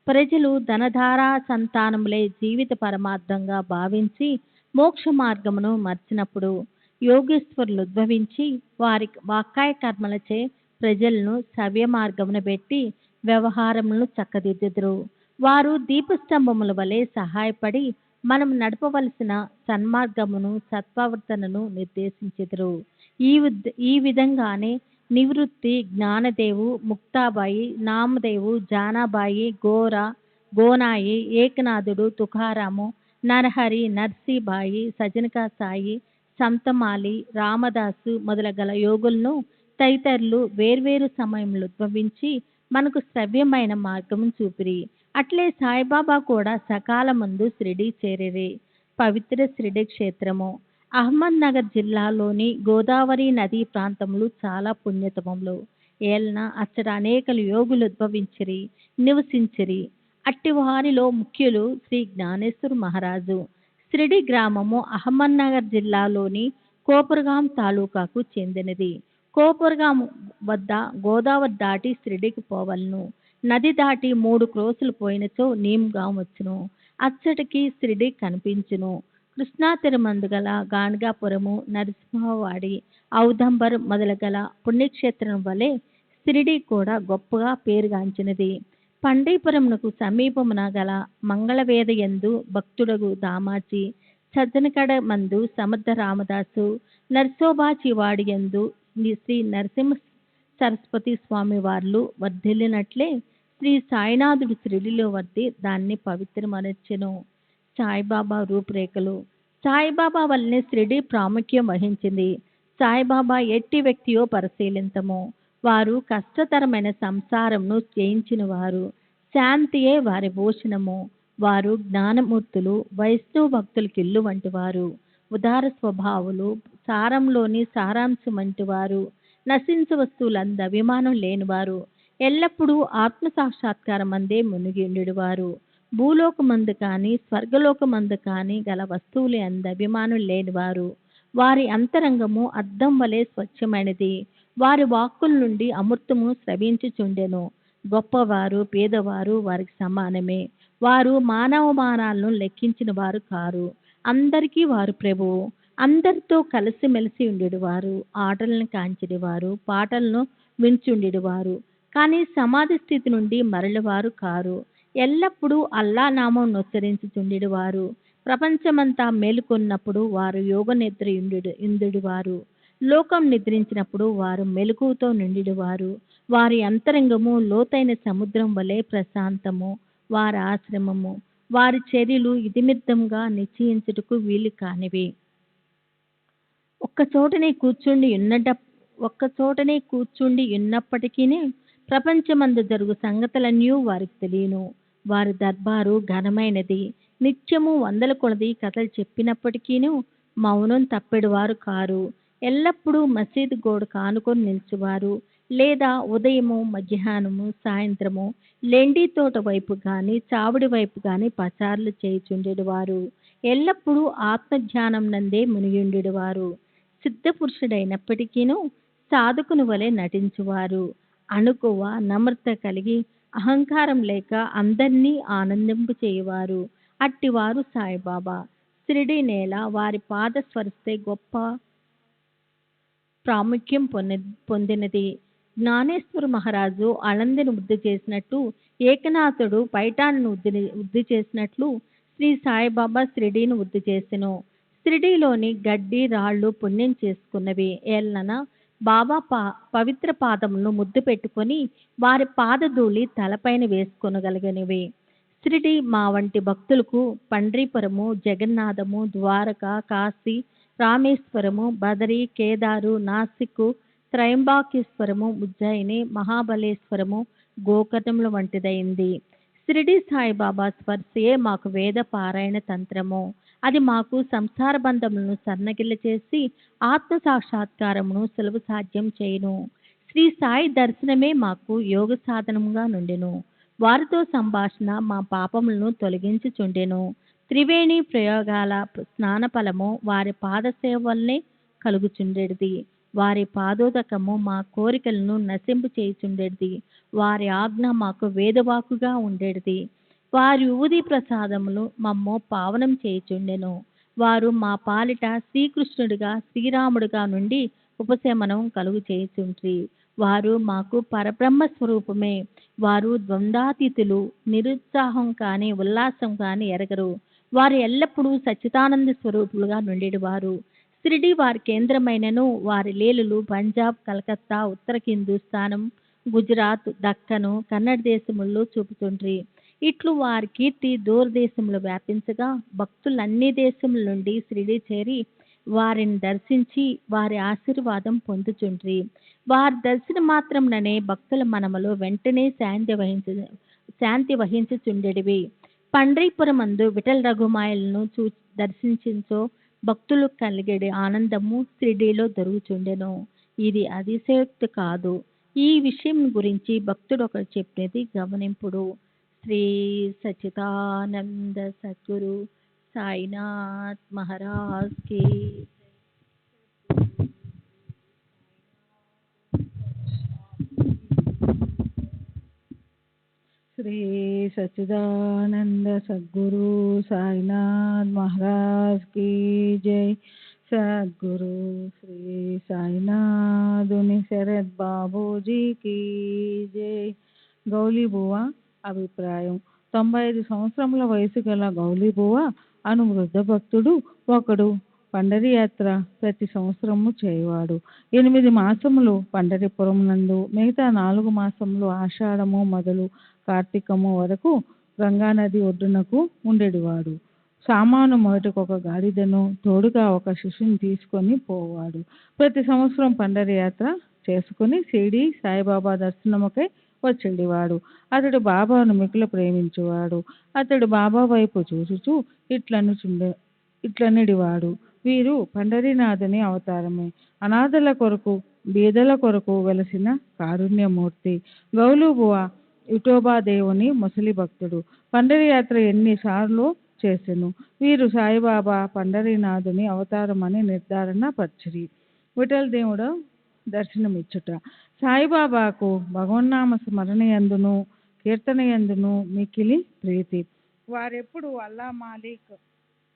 A: ప్రజలు ధనధారా సంతానములే జీవిత పరమార్థంగా భావించి మోక్ష మార్గమును మర్చినప్పుడు, యోగేశ్వరులు ఉద్భవించి వారి వాక్కాయ కర్మలచే ప్రజలను సవ్య మార్గమును పెట్టి వ్యవహారములను చక్కదిద్దుదురు. వారు దీపస్తంభముల వలె సహాయపడి మనం నడపవలసిన సన్మార్గమును, సత్ప్రవర్తనను నిర్దేశించెదరు. ఈ విధంగానే నివృత్తి, జ్ఞానదేవు, ముక్తాబాయి, నామదేవు, జానాబాయి, గోనాయి, ఏకనాథుడు, తుకారాము, నరహరి, నర్సీబాయి, సజనకా సాయి, సంతమాలి, రామదాసు మొదలగల యోగులను తదితరులు వేర్వేరు సమయంలో ఉద్భవించి మనకు శ్రవ్యమైన మార్గము చూపిరి. అట్లే సాయిబాబా కూడా సకాలమందు షిరిడీ చేరిరి. పవిత్ర షిరిడీ క్షేత్రము. అహ్మద్నగర్ జిల్లాలోని గోదావరి నదీ ప్రాంతములు చాలా పుణ్యతమములు. ఏలన అచ్చట అనేక యోగులు ఉద్భవించిరి, నివసించిరి. అట్టి వారిలో ముఖ్యులు శ్రీ జ్ఞానేశ్వర మహారాజు. షిరిడీ గ్రామము అహ్మద్నగర్ జిల్లాలోని కోపర్గాం తాలూకాకు చెందినది. కోపర్గాం వద్ద గోదావరి దాటి షిరిడీకి పోవలను. నది దాటి 3 క్రోసులు పోయినచో నీమ్గాం వచ్చును. అచ్చటికి షిరిడీ కనిపించును. కృష్ణా తీరమందు గల గాణగాపురము, నరసింహవాడి, ఔదంబర్ మొదలగల పుణ్యక్షేత్రం వలె షిరిడీ కూడా గొప్పగా పేరుగాంచినది. పండీపురమునకు సమీపమున గల మంగళవేద యందు భక్తుడగు దామాజీ, సజ్జనకడ మందు సమర్థ రామదాసు, నర్సోబాచివాడి యందు శ్రీ నరసింహ సరస్వతి స్వామి వార్లు వర్ధిల్లినట్లే శ్రీ సాయినాథుడు షిరిడిలో వర్ది దాన్ని పవిత్రమనర్చెను. సాయిబాబా రూపురేఖలు. సాయిబాబా వల్లనే షిరిడి ప్రాముఖ్యం వహించింది. సాయిబాబా ఎట్టి వ్యక్తియో పరిశీలింతము. వారు కష్టతరమైన సంసారంను జయించిన వారు. శాంతియే వారి భూషణము. వారు జ్ఞానమూర్తులు, వైష్ణవ భక్తులకి ఇల్లు వంటి వారు, ఉదార స్వభావులు, సారంలోని సారాంశం వంటి వారు, నశించు వస్తువులంద అభిమానం లేనివారు, ఎల్లప్పుడూ ఆత్మ సాక్షాత్కారం అందే మునిగిండుడు వారు. భూలోకమందు కానీ స్వర్గలోకమందు కానీ గల వస్తువులు అంద అభిమానం లేనివారు. వారి అంతరంగము అద్దం వలె స్వచ్ఛమైనది. వారి వాక్కుల నుండి అమృతము స్రవించుచుండెను. గొప్పవారు పేదవారు వారికి సమానమే. వారు మానవమానాలను లెక్కించిన వారు కారు. అందరికీ వారు ప్రభువు. అందరితో కలిసిమెలిసి ఉండేవారు. ఆటలను కాంచెడివారు, పాటలను వించుండేవారు. కానీ సమాధి స్థితి నుండి మరలివారు కారు. ఎల్లప్పుడూ అల్లా నామం నొచ్చరించుచుండేవారు. ప్రపంచమంతా మేలుకొన్నప్పుడు వారు యోగ నిద్ర ఇందుడివారు. లోకం నిద్రించినప్పుడు వారు మెలకువతో నిండివారు. వారి అంతరంగము లోతైన సముద్రం వలె ప్రశాంతము. వారి ఆశ్రమము, వారి చర్యలు ఇతిమిద్దంగా నిశ్చయించుటకు వీలు కానివి. ఒక్కచోటనే కూర్చుండి ఉన్నప్పటికీ ప్రపంచమందు జరుగు సంగతులన్నీ వారికి తెలియను. వారి దర్బారు ఘనమైనది. నిత్యము వందల కొలది కథలు చెప్పినప్పటికీ మౌనం తప్పెడువారు కారు. ఎల్లప్పుడూ మసీదు గోడ కానుకొని నిలిచేవారు. లేదా ఉదయము, మధ్యాహ్నము, సాయంత్రము లెండి తోట వైపు గాని చావుడి వైపు గాని పచారులు చేయుచుండేవారు. ఎల్లప్పుడూ ఆత్మధ్యానం నందే మునిగిండేవారు. సిద్ధ పురుషుడైనప్పటికీను సాధకుని వలె నటించువారు. అణుకువ నమ్రత కలిగి అహంకారం లేక అందరినీ ఆనందింపు చేయవారు. అట్టివారు సాయిబాబా. షిరిడి నేల వారి పాద స్పరిస్తే గొప్ప ప్రాముఖ్యం పొందినది. జ్ఞానేశ్వర మహారాజు అళందిని వృద్ధి చేసినట్టు, ఏకనాథుడు పైఠాన్ని వృద్ధి చేసినట్లు శ్రీ సాయిబాబా షిరిడీని వృద్ధి చేసెను. షిరిడీలోని గడ్డి రాళ్ళు పుణ్యం చేసుకున్నవి. ఏలన బాబా పవిత్ర పాదములను ముద్దు పెట్టుకొని వారి పాదధూళి తలపైన వేసుకొనగలిగినవి. షిరిడి మా వంటి భక్తులకు పండ్రీపురము, జగన్నాథము, ద్వారక, కాశీ, రామేశ్వరము, బదరి, కేదారు, నాసిక్, త్రయంబకేశ్వరము, ఉజ్జయిని, మహాబలేశ్వరము, గోకర్ణముల వంటిదైంది. షిరిడి సాయిబాబా స్పర్శయే మాకు వేద పారాయణ తంత్రము. అది మాకు సంసార బంధములను సన్నగిల్ల చేసి ఆత్మ సాక్షాత్కారమును సులభ సాధ్యం చేయును. శ్రీ సాయి దర్శనమే మాకు యోగ సాధనముగా నుండెను. వారితో సంభాషణ మా పాపములను తొలగించుచుండెను. త్రివేణి ప్రయోగాల స్నాన ఫలము వారి పాదసేవ వల్లనే కలుగుచుండేది. వారి పాదోదకము మా కోరికలను నశింపు చేయుచుండేది. వారి ఆజ్ఞ మాకు వేదవాకుగా ఉండేది. వారి ఊది ప్రసాదములు మమ్ము పావనం చేయుచుండెను. వారు మా పాలిట శ్రీకృష్ణుడిగా, శ్రీరాముడిగా నుండి ఉపశమనం కలుగు చేయుచుండ్రి. వారు మాకు పరబ్రహ్మ స్వరూపమే. వారు ద్వంద్వాతీతులు. నిరుత్సాహం కానీ ఉల్లాసం కానీ ఎరగరు. వారు ఎల్లప్పుడూ సచ్చిదానంద స్వరూపులుగా నుండేవారు. షిరిడి వారి కేంద్రమైనను వారి లీలలు పంజాబ్, కలకత్తా, ఉత్తర హిందూస్థానం, గుజరాత్, దక్కను, కన్నడ దేశముల్లో చూపుతుండ్రి. ఇట్లు వారి కీర్తి దూరదేశములు వ్యాపించగా భక్తులన్ని దేశముల నుండి షిరిడి చేరి వారిని దర్శించి వారి ఆశీర్వాదం పొందుచుండ్రి. వారి దర్శనం మాత్రంననే భక్తుల మనములో వెంటనే శాంతి వహించుచుండెడివి. పండ్రీపురమందు విఠల రఘుమాయలను దర్శించో భక్తులు కలిగేడి ఆనందము షిరిడీలో దొరుకుచుండెను. ఇది అతిశయోక్తి కాదు. ఈ విషయం గురించి భక్తుడు ఒకరు చెప్పినది గమనింపుడు. శ్రీ సచ్చిదానంద సద్గురు సాయినాథ్ మహారాజ్ కి
C: శ్రీ సచ్చిదానంద సద్గురు సాయినాథ్ మహారాజ్ కి జై. సద్గురు శ్రీ సాయినాథుని శరత్ బాబూజీకి జై. గౌలీబువ అభిప్రాయం. 95 సంవత్సరముల వయసు గల గౌలీబువ అను వృద్ధ భక్తుడు ఒకడు పండరి యాత్ర ప్రతి సంవత్సరము చేయవాడు. 8 మాసములు పండరిపురం నందు, మిగతా 4 మాసములు ఆషాఢము మొదలు కార్తీకము వరకు గంగానది ఒడ్డునకు ఉండేవాడు. సామాను మొదటికి ఒక గాడిదను, తోడుగా ఒక శిశువుని తీసుకొని పోవాడు. ప్రతి సంవత్సరం పండరి యాత్ర చేసుకుని షిరిడి సాయిబాబా దర్శనముకై వచ్చేవాడు. అతడు బాబాను మిక్కులు ప్రేమించేవాడు. అతడు బాబా వైపు చూచుచూ ఇట్లనిడివాడు: వీరు పండరీనాథుని అవతారమే, అనాథల కొరకు బీదల కొరకు వెలసిన కారుణ్యమూర్తి. గౌలుబువ విఠోబా దేవుని ముసలి భక్తుడు. పండరి యాత్ర ఎన్నిసార్లు చేసెను. వీరు సాయిబాబా పండరీనాథుని అవతారమని నిర్ధారణ పరిచిరి. విఠల్ దేవుడు దర్శనమిచ్చుట. సాయిబాబాకు భగవన్నామ స్మరణయందును కీర్తనయందును మికిలి ప్రీతి. వారెప్పుడు అల్లా మాలిక్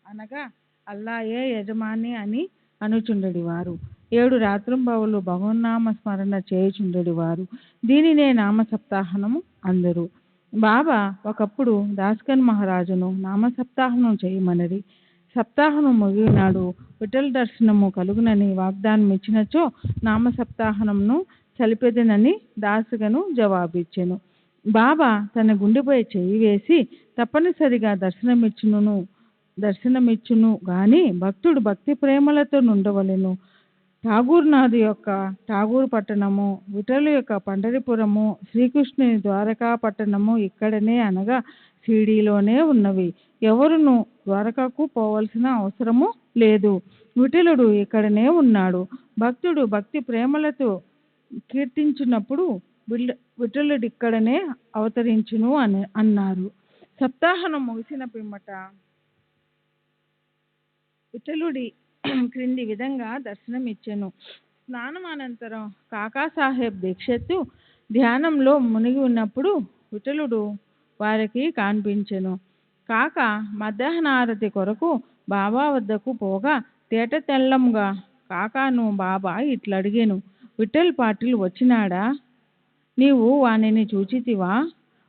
C: అనగా అల్లాయే యజమాని అని అనుచుండెడివారు. 7 రాత్రింబవళ్ళు భగవన్నామ స్మరణ చేయుచుండెడివారు. దీనినే నామ సప్తాహనము అందరు. బాబా ఒకప్పుడు దాస్కన్ మహారాజును నామ సప్తాహనం చేయమనరి. సప్తాహనం ముగినాడు విఠల్ దర్శనము కలుగునని వాగ్దానం ఇచ్చినచో నామ సప్తాహనంను చలిపెదనని దాసగను జవాబిచ్చెను. బాబా తన గుండెపై చేయి వేసి తప్పనిసరిగా దర్శనమిచ్చును గాని భక్తుడు భక్తి ప్రేమలతో నుండవలెను. ఠాగూర్నాథ్ యొక్క ఠాగూర్ పట్టణము, విఠలు యొక్క పండరిపురము, శ్రీకృష్ణుని ద్వారకా పట్టణము ఇక్కడనే అనగా షిరిడీలోనే ఉన్నవి. ఎవరును ద్వారకాకు పోవలసిన అవసరము లేదు. విఠలుడు ఇక్కడనే ఉన్నాడు. భక్తుడు భక్తి ప్రేమలతో కీర్తించినప్పుడు విఠలుడిక్కడనే అవతరించును అన్నారు. సప్తాహనం ముగిసిన పిమ్మట విఠలుడి క్రింది విధంగా దర్శనమిచ్చెను. స్నానం అనంతరం కాకాసాహెబ్ దీక్షిత్తు ధ్యానంలో మునిగి ఉన్నప్పుడు విఠలుడు వారికి కనిపించెను. కాక మధ్యాహ్నారతి కొరకు బాబా వద్దకు పోగా తేట తెల్లంగా కాకాను బాబా ఇట్లడిగెను: విఠల్ పాటిల్ వచ్చినాడా? నీవు వానిని చూచితివా?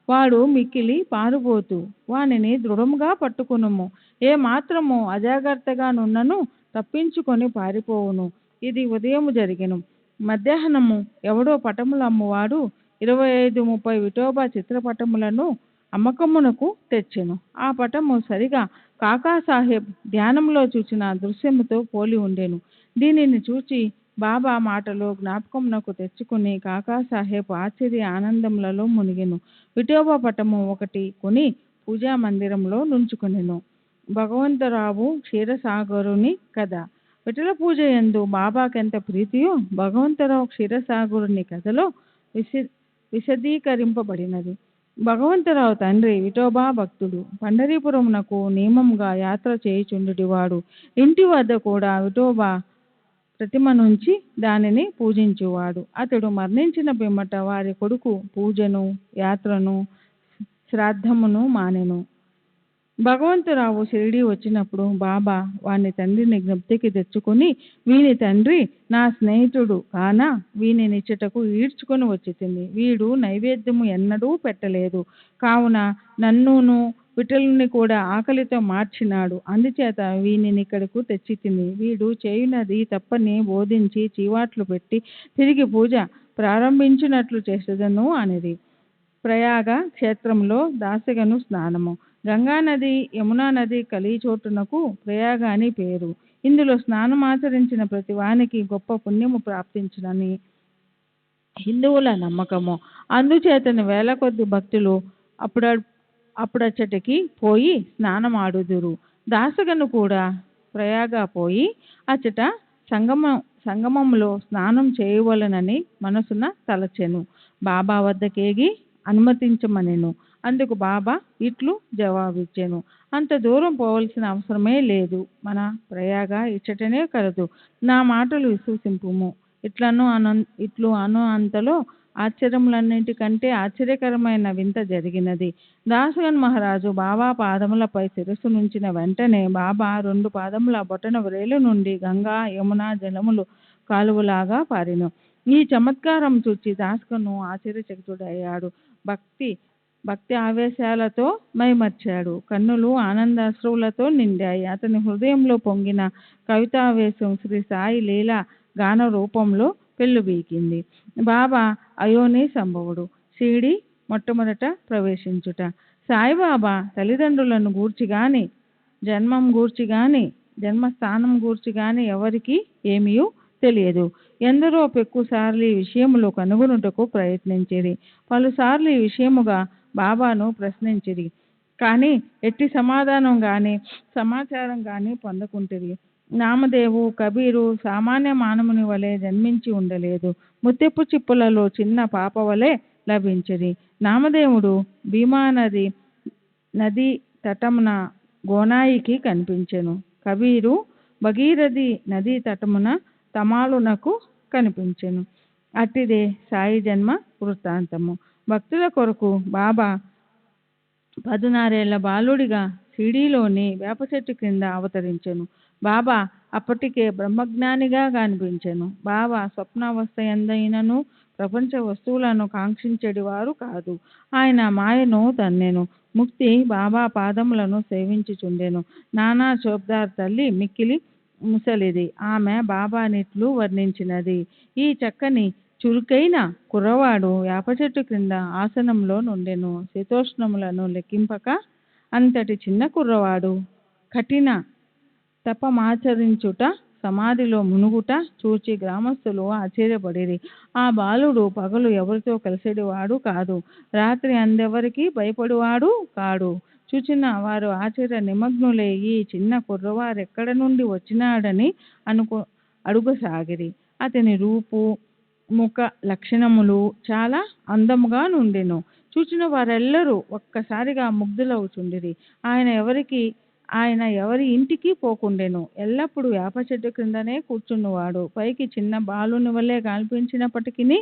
C: వాడు మిక్కిలి పారుబోతు. వానిని దృఢముగా పట్టుకునుము. ఏ మాత్రము అజాగ్రత్తగా నున్నను తప్పించుకొని పారిపోవును. ఇది ఉదయము జరిగెను. మధ్యాహ్నము ఎవడో పటములు అమ్మువాడు 25-30 విఠోబా చిత్రపటములను అమ్మకమునకు తెచ్చెను. ఆ పటము సరిగా కాకాసాహెబ్ ధ్యానంలో చూచిన దృశ్యముతో పోలి ఉండెను. దీనిని చూచి బాబా మాటలు జ్ఞాపకమునకు తెచ్చుకుని కాకాసాహెబ్ ఆశ్చర్య ఆనందములలో మునిగెను. విఠోబా పటము ఒకటి కొని పూజా మందిరంలో నుంచుకొనెను. భగవంతరావు క్షీరసాగరుని కథ. విఠల పూజ యందు బాబాకెంత ప్రీతియో భగవంతరావు క్షీరసాగరుని కథలో విశదీకరింపబడినది. భగవంతరావు తండ్రి విఠోబా భక్తుడు. పండరీపురమునకు నియమంగా యాత్ర చేయుచుండువాడు. ఇంటి వద్ద కూడా విఠోబా ప్రతిమ నుంచి దానిని పూజించువాడు. అతడు మరణించిన పిమ్మట వారి కొడుకు పూజను, యాత్రను, శ్రాద్ధమును మానెను. భగవంతరావు షిరిడి వచ్చినప్పుడు బాబా వాని తండ్రిని జ్ఞప్తికి తెచ్చుకుని, వీని తండ్రి నా స్నేహితుడు కాన వీని నిచ్చటకు ఈడ్చుకొని వచ్చింది. వీడు నైవేద్యము ఎన్నడూ పెట్టలేదు. కావున నన్నును విఠలుని కూడా ఆకలితో మార్చినాడు. అందుచేత వీనిని ఇక్కడకు తెచ్చితిని. వీడు చేయునది తప్పని బోధించి చీవాట్లు పెట్టి తిరిగి పూజ ప్రారంభించినట్లు చేసేదను అనేది. ప్రయాగ క్షేత్రంలో దాసగను స్నానము. గంగానది యమునా నది కలిచోటునకు ప్రయాగ అని పేరు. ఇందులో స్నానమాచరించిన ప్రతి వానికి గొప్ప పుణ్యము ప్రాప్తించునని హిందువుల నమ్మకము. అందుచేతని వేల కొద్ది భక్తులు అప్పుడచ్చటికి పోయి స్నానమాడుదురు. దాసగను కూడా ప్రయాగ పోయి అచ్చట సంగమంలో స్నానం చేయవలనని మనసున తలచెను. బాబా వద్దకేగి అనుమతించమనెను. అందుకు బాబా ఇట్లు జవాబిచ్చెను: అంత దూరం పోవలసిన అవసరమే లేదు. మన ప్రయాగ ఇచ్చటనే కలదు. నా మాటలు విశ్వసింపుము. ఇట్లు అను అంతలో ఆశ్చర్యములన్నిటికంటే ఆశ్చర్యకరమైన వింత జరిగినది. దాసగన్ మహారాజు బాబా పాదములపై శిరస్సు నుంచిన వెంటనే బాబా 2 పాదముల బొటన వ్రేలు నుండి గంగా యమున జలములు కాలువలాగా పారెను. ఈ చమత్కారం చూచి దాసగను ఆశ్చర్యచకితుడయ్యాడు. భక్తి భక్తి ఆవేశాలతో మైమర్చాడు. కన్నులు ఆనందాశ్రువులతో నిండాయి. అతని హృదయంలో పొంగిన కవితావేశం శ్రీ సాయి లీల గాన రూపంలో పెళ్ళుబీకింది. బాబా అయోని సంభవుడు. షిరిడి మొట్టమొదట ప్రవేశించుట. సాయిబాబా తల్లిదండ్రులను గూర్చి గాని, జన్మం గూర్చి గాని, జన్మస్థానం గూర్చి గాని ఎవరికి ఏమీ తెలియదు. ఎందరో పెక్కుసార్లు ఈ విషయములో కనుగొనుటకు ప్రయత్నించిరి. పలుసార్లు ఈ విషయముగా బాబాను ప్రశ్నించిరి. కానీ ఎట్టి సమాధానం గాని సమాచారం గాని పొందకుంటిరి. నామదేవు కబీరు సామాన్య మానవుని వలె జన్మించి ఉండలేదు. ముత్యపు చిప్పులలో చిన్న పాప వలె లభించిరి. నామదేవుడు భీమా నది తటమున గోనాయికి కనిపించెను. కబీరు భగీరథి నదీ తటమున తమాలునకు కనిపించెను. అట్టిదే సాయి జన్మ వృత్తాంతము. భక్తుల కొరకు బాబా 16 బాలుడిగా షిరిడీలోని వేప చెట్టు క్రింద అవతరించెను. బాబా అప్పటికే బ్రహ్మజ్ఞానిగా కనిపించెను. బాబా స్వప్నావస్థ ఎందైనను ప్రపంచ వస్తువులను కాంక్షించేవారు కాదు. ఆయన మాయను తన్నెను. ముక్తి బాబా పాదములను సేవించుచుండెను. నానా చోప్దార్ తల్లి మిక్కిలి ముసలిది. ఆమె బాబానిట్లు వర్ణించినది. ఈ చక్కని చురుకైన కుర్రవాడు వేప చెట్టు క్రింద ఆసనంలో నుండెను. శీతోష్ణములను లెక్కింపక అంతటి చిన్న కుర్రవాడు కఠిన తపమాచరించుట, సమాధిలో మునుగుట చూచి గ్రామస్తులు ఆశ్చర్యపడిరి. ఆ బాలుడు పగలు ఎవరితో కలిసేవాడు కాదు, రాత్రి అందెవరికి భయపడువాడు కాడు. చూచిన వారు ఆశ్చర్య నిమగ్నులై ఈ చిన్న కుర్రవారెక్కడ నుండి వచ్చినాడని అడుగసాగిరి. అతని రూపు ముఖ లక్షణములు చాలా అందముగా నుండెను. చూచిన వారెల్లరూ ఒక్కసారిగా ముగ్ధులవుచుండిరి. ఆయన ఎవరి ఇంటికి పోకుండెను. ఎల్లప్పుడూ వేప చెట్టు క్రిందనే కూర్చున్నవాడు. పైకి చిన్న బాలుని వలె కనిపించినప్పటికీ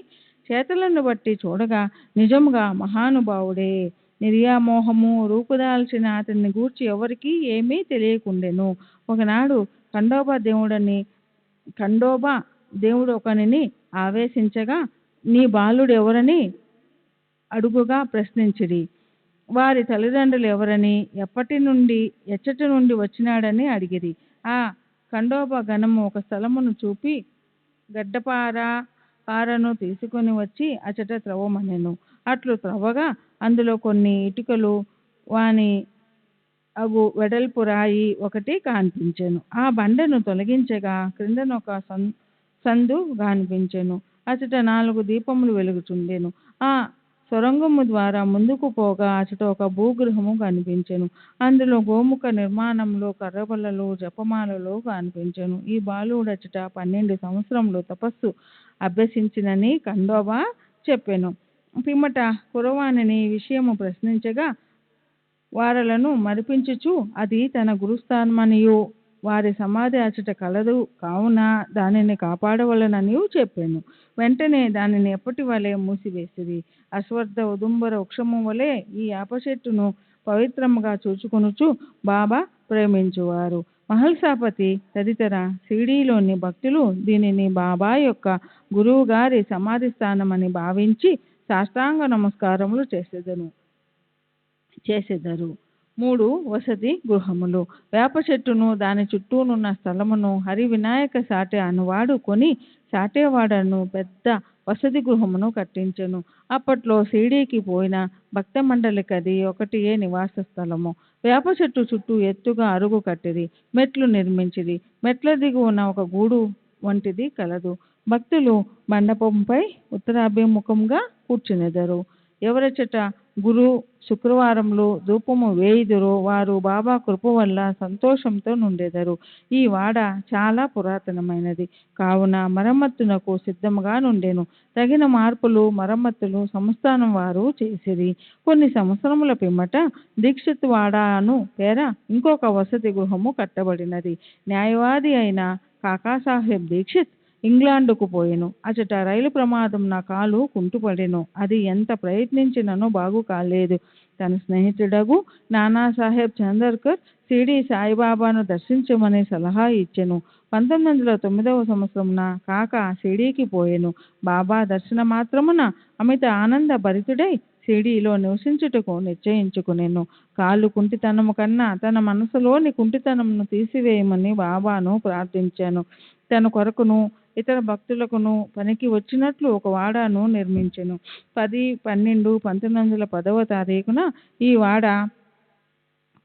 C: చేతలను బట్టి చూడగా నిజముగా మహానుభావుడే. నిర్యామోహము రూపుదాల్చిన అతన్ని గూర్చి ఎవరికి ఏమీ తెలియకుండెను. ఒకనాడు ఖండోబా దేవుడు ఒకనిని ఆవేశించగా నీ బాలుడు ఎవరని అడుగుగా ప్రశ్నించిరి. వారి తల్లిదండ్రులు ఎవరని, ఎచ్చటి నుండి వచ్చినాడని అడిగిరి. ఆ ఖండోబా గణము ఒక స్థలమును చూపి గడ్డపారను తీసుకొని వచ్చి అచట త్రవ్వమనెను. అట్లు త్రవ్వగా అందులో కొన్ని ఇటుకలు వాని అగు వెడల్పు రాయి ఒకటి కనిపించెను. ఆ బండను తొలగించగా క్రిందనొక సందు కనిపించెను. అచట 4 దీపములు వెలుగుచుండెను. ఆ సొరంగము ద్వారా ముందుకు పోగా అచట ఒక భూగృహము కనిపించెను. అందులో గోముఖ నిర్మాణంలో కర్రబల్లలు జపమాలలు కనిపించెను. ఈ బాలుడచట 12 సంవత్సరములు తపస్సు అభ్యసించినని ఖండోబా చెప్పెను. పిమ్మట కురవానిని ఈ విషయము ప్రశ్నించగా వారలను మరిపించుచు అది తన గురుస్థానమనియు వారి సమాధి అచట కలదు కావున దానిని కాపాడవలననియు చెప్పాను. వెంటనే దానిని ఎప్పటి వలె మూసివేసిరి. అశ్వత్థ ఉదుంబర వృక్షము వలె ఈ వేప చెట్టును పవిత్రముగా చూచుకొనుచు బాబా ప్రేమించువారు. మహల్సాపతి తదితర షిరిడీలోని భక్తులు దీనిని బాబా యొక్క గురువు గారి సమాధి స్థానమని భావించి సాష్టాంగ నమస్కారములు చేసెదరు. 3 వసతి గృహములు. వేప చెట్టును దాని చుట్టూనున్న స్థలమును హరి వినాయక సాటే అనువాడు కొని సాటేవాడను పెద్ద వసతి గృహమును కట్టించెను. అప్పట్లో షిరిడీకి పోయిన భక్త మండలికది ఒకటియే నివాస స్థలము. వేప చెట్టు చుట్టూ ఎత్తుగా అరుగు కట్టిరి. మెట్లు నిర్మించిరి. మెట్ల దిగువన ఒక గూడు వంటిది కలదు. భక్తులు మండపంపై ఉత్తరాభిముఖంగా కూర్చునెదరు. ఎవరచట గురు శుక్రవారములు ధూపము వేయుదురో వారు బాబా కృప వల్ల సంతోషంతో నుండెదరు. ఈ వాడ చాలా పురాతనమైనది కావున మరమ్మతునకు సిద్ధముగా నుండెను. తగిన మార్పులు మరమ్మతులు సంస్థానం వారు చేసిరి. కొన్ని సంవత్సరముల పిమ్మట దీక్షిత్ వాడ అను పేర ఇంకొక వసతి గృహము కట్టబడినది. న్యాయవాది అయిన కాకాసాహెబ్ దీక్షిత్ ఇంగ్లాండుకు పోయెను. అచట రైలు ప్రమాదమున కాలు కుంటుపడెను. అది ఎంత ప్రయత్నించినను బాగు కాలేదు. తన స్నేహితుడగు నానాసాహెబ్ చందర్కర్ షిరిడీ సాయిబాబాను దర్శించమని సలహా ఇచ్చెను. 1909వ సంవత్సరమున కాక షిరిడీకి పోయెను. బాబా దర్శన మాత్రమున అమిత ఆనంద భరితుడై సిడిలో నివసించుటకు నిశ్చయించుకునేను. కాళ్ళు కుంటితనము కన్నా తన మనసులోని కుంటితనమును తీసివేయమని బాబాను ప్రార్థించాను. తన కొరకును ఇతర భక్తులకును పనికి వచ్చినట్లు ఒక వాడాను నిర్మించెను. 10/12/1910 ఈ వాడ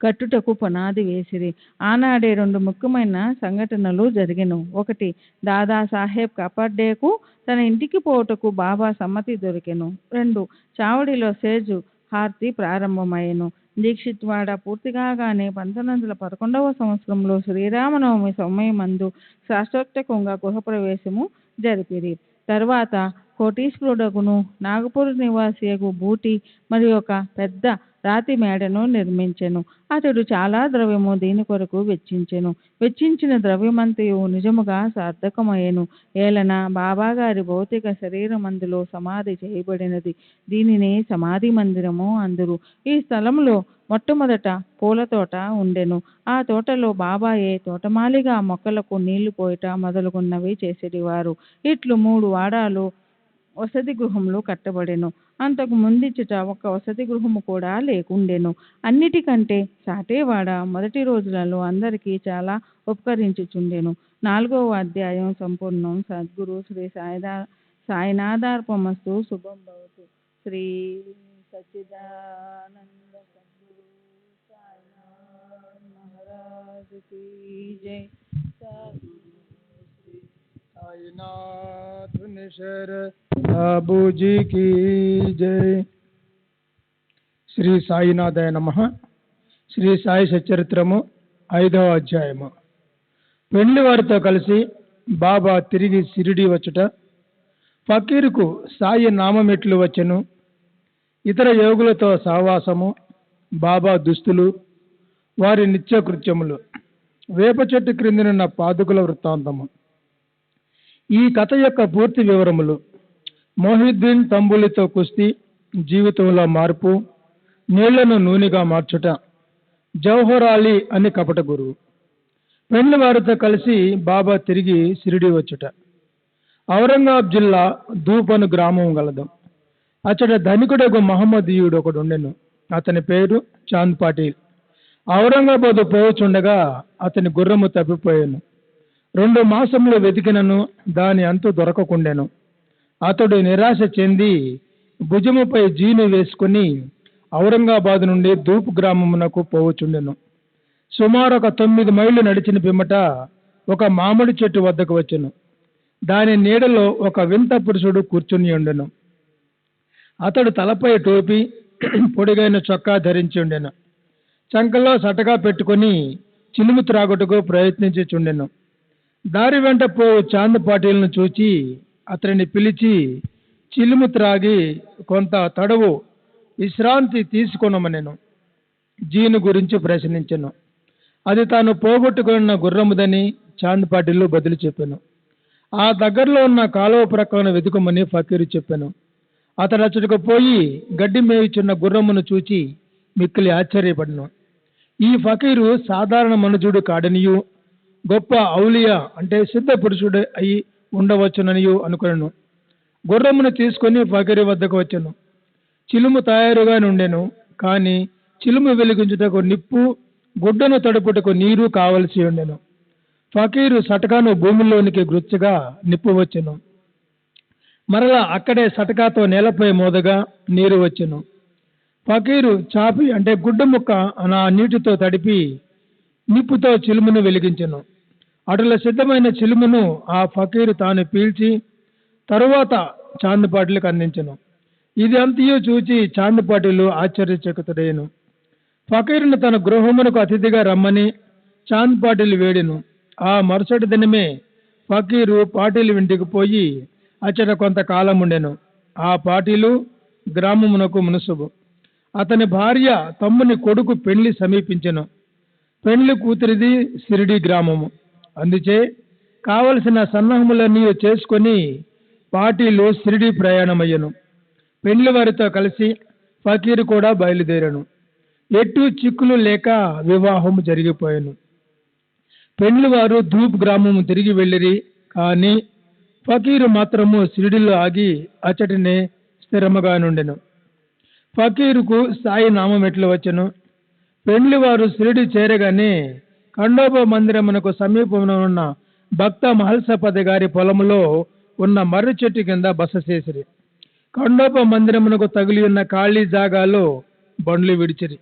C: కట్టుటకు పునాది వేసిరి. ఆనాడే 2 ముఖ్యమైన సంఘటనలు జరిగెను. 1, దాదాసాహెబ్ కాపర్డేకు తన ఇంటికి పోవుటకు బాబా సమ్మతి దొరికెను. 2, చావడిలో సేజు హారతి ప్రారంభమయ్యెను. దీక్షిత్ వాడ పూర్తి కాగానే 1911 సంవత్సరంలో శ్రీరామనవమి సమయమందు శాస్త్రోక్తంగా గృహప్రవేశము జరిపిరి. తర్వాత కోటీశ్వరుడగును నాగపూర్ నివాసియగు బూటి మరియు ఒక పెద్ద రాతి మేడను నిర్మించెను. అతడు చాలా ద్రవ్యము దీని కొరకు వెచ్చించిన ద్రవ్యమంతయు నిజముగా సార్థకమయ్యెను. ఏలన బాబాగారి భౌతిక శరీరమందులో సమాధి చేయబడినది. దీనిని సమాధి మందిరము అందురు. ఈ స్థలంలో మొట్టమొదట పూల తోట ఉండెను. ఆ తోటలో బాబాయే తోటమాలిగా మొక్కలకు నీళ్లు పోయట మొదలుగున్నవి చేసేటివారు. ఇట్లు 3 వాడాలు వసతి గృహములు కట్టబడెను. అంతకు ముందిచ్చట ఒక వసతి గృహము కూడా లేకుండెను. అన్నిటికంటే సాటేవాడ మొదటి రోజులలో అందరికీ చాలా ఉపకరించుచుండెను. 4వ అధ్యాయం సంపూర్ణం. సద్గురు శ్రీ సాయినాథార్పణమస్తు. శుభం భవతు. శ్రీ సచ్చిదానంద సద్గురు సాయినాథ్ మహారాజ్ కీ జై.
D: साईनाथ निशर बाबू जी की जय. శ్రీ సాయినాథాయ నమః. శ్రీ సాయి సచరిత్రము 5వ అధ్యాయము. పెళ్లి వారితో కలిసి బాబా తిరిగి షిరిడి వచ్చుట, ఫకీరుకు సాయి నామమెట్లు వచ్చెను, ఇతర యోగులతో సహవాసము, బాబా దుస్తులు, వారి నిత్యకృత్యములు, వేప చెట్టు క్రిందనున్న పాదుకుల వృత్తాంతము. ఈ కథ యొక్క పూర్తి వివరములు: మొహిద్దీన్ తంబులితో కుస్తీ, జీవితంలో మార్పు, నీళ్లను నూనెగా మార్చుట, జవహర్ అలీ అని కపట గురువు. పెళ్లి వారితో కలిసి బాబా తిరిగి షిరిడి వచ్చుట. ఔరంగాబాద్ జిల్లా దూపను గ్రామం గలదు. అచ్చట ధనికుడకు మహమ్మదీయుడు ఒకడు ఉండెను. అతని పేరు చాంద్ పాటిల్. ఔరంగాబాద్ పోవచుండగా అతని గుర్రము తప్పిపోయాను. 2 మాసములు వెతికినను దాని అంతు దొరకకుండెను. అతడు నిరాశ చెంది భుజముపై జీను వేసుకుని ఔరంగాబాద్ నుండి దూప్ గ్రామమునకు పోవచుండెను. సుమారు ఒక 9 మైళ్ళు నడిచిన పిమ్మట ఒక మామిడి చెట్టు వద్దకు వచ్చెను. దాని నీడలో ఒక వింత పురుషుడు కూర్చుని ఉండెను. అతడు తలపై టోపీ, పొడిగైన చొక్కా ధరించి ఉండెను. చంకలో సటగా పెట్టుకుని చిలుము త్రాగుటకు ప్రయత్నించుచుండెను. దారి వెంట పోవు చాంద్ పాటిల్ను చూచి అతనిని పిలిచి చిలుము త్రాగి కొంత తడవు విశ్రాంతి తీసుకొనమనెను. జీను గురించి ప్రశ్నించెను. అది తాను పోగొట్టుకున్న గుర్రముదని చాంద్ పాటిల్ బదులు చెప్పాను. ఆ దగ్గరలో ఉన్న కాలువ ప్రక్కన వెతుకమని ఫకీరు చెప్పాను. అతడు అచ్చటకు పోయి గడ్డి మేయుచున్న గుర్రమును చూచి మిక్కిలి ఆశ్చర్యపడను. ఈ ఫకీరు సాధారణ మనుజుడు కాడనియు, గొప్ప ఔలియా అంటే సిద్ధ పురుషుడు అయి ఉండవచ్చుననియు అనుకున్నాను. గుర్రమును తీసుకొని ఫకీరు వద్దకు వచ్చాను. చిలుము తయారుగా నుండెను. కానీ చిలుము వెలిగించుటకు నిప్పు, గుడ్డను తడుపుటకు నీరు కావలసి ఉండెను. ఫకీరు సటకాను భూమిలోనికి గుచ్చగా నిప్పు వచ్చెను. మరలా అక్కడే సటకాతో నేలపై మోదగా నీరు వచ్చెను. ఫకీరు చాపి అంటే గుడ్డ ముక్క ఆ నీటితో తడిపి నిప్పుతో చిలుమును వెలిగించెను. అటుల సిద్ధమైన చిలుమును ఆ ఫకీరు తాను పీల్చి తరువాత చాంద్ పాటిల్కు అందించెను. ఇది అంతయు చూచి చాంద్ పాటిల్ ఆశ్చర్యచకితుడైను. ఫకీరును తన గృహమునకు అతిథిగా రమ్మని చాంద్ పాటిల్ వేడెను. ఆ మరుసటి దినమే ఫకీరు పాటిల్ ఇంటికి పోయి అచ్చట కొంతకాలం ఉండెను. ఆ పాటిలు గ్రామమునకు మునుసుబు. అతని భార్య తమ్ముని కొడుకు పెళ్లి సమీపించెను. పెళ్లి కూతురిది షిరిడి గ్రామము. అందుచే కావలసిన సన్నాహములన్నీ చేసుకొని పాటిలు షిరిడి ప్రయాణమయ్యను. పెళ్లి వారితో కలిసి ఫకీరు కూడా బయలుదేరాను. ఎటు చిక్కులు లేక వివాహము జరిగిపోయాను. పెళ్లి వారు ధూప్ గ్రామము తిరిగి వెళ్ళిరి. కానీ ఫకీరు మాత్రము షిరిడిలో ఆగి అచ్చటినే స్థిరముగా నుండెను. ఫకీరుకు సాయి నామం ఎట్లు వచ్చెను. పెండ్లివారు షిరిడి చేరగానే ఖండోబ మందిరమునకు సమీపమున ఉన్న భక్త మహల్సపతి గారి పొలములో ఉన్న మర్రి చెట్టు కింద బస చేసిరి. ఖండోబ మందిరమునకు తగిలి ఉన్న ఖాళీ జాగాలో బండ్లు విడిచిరి.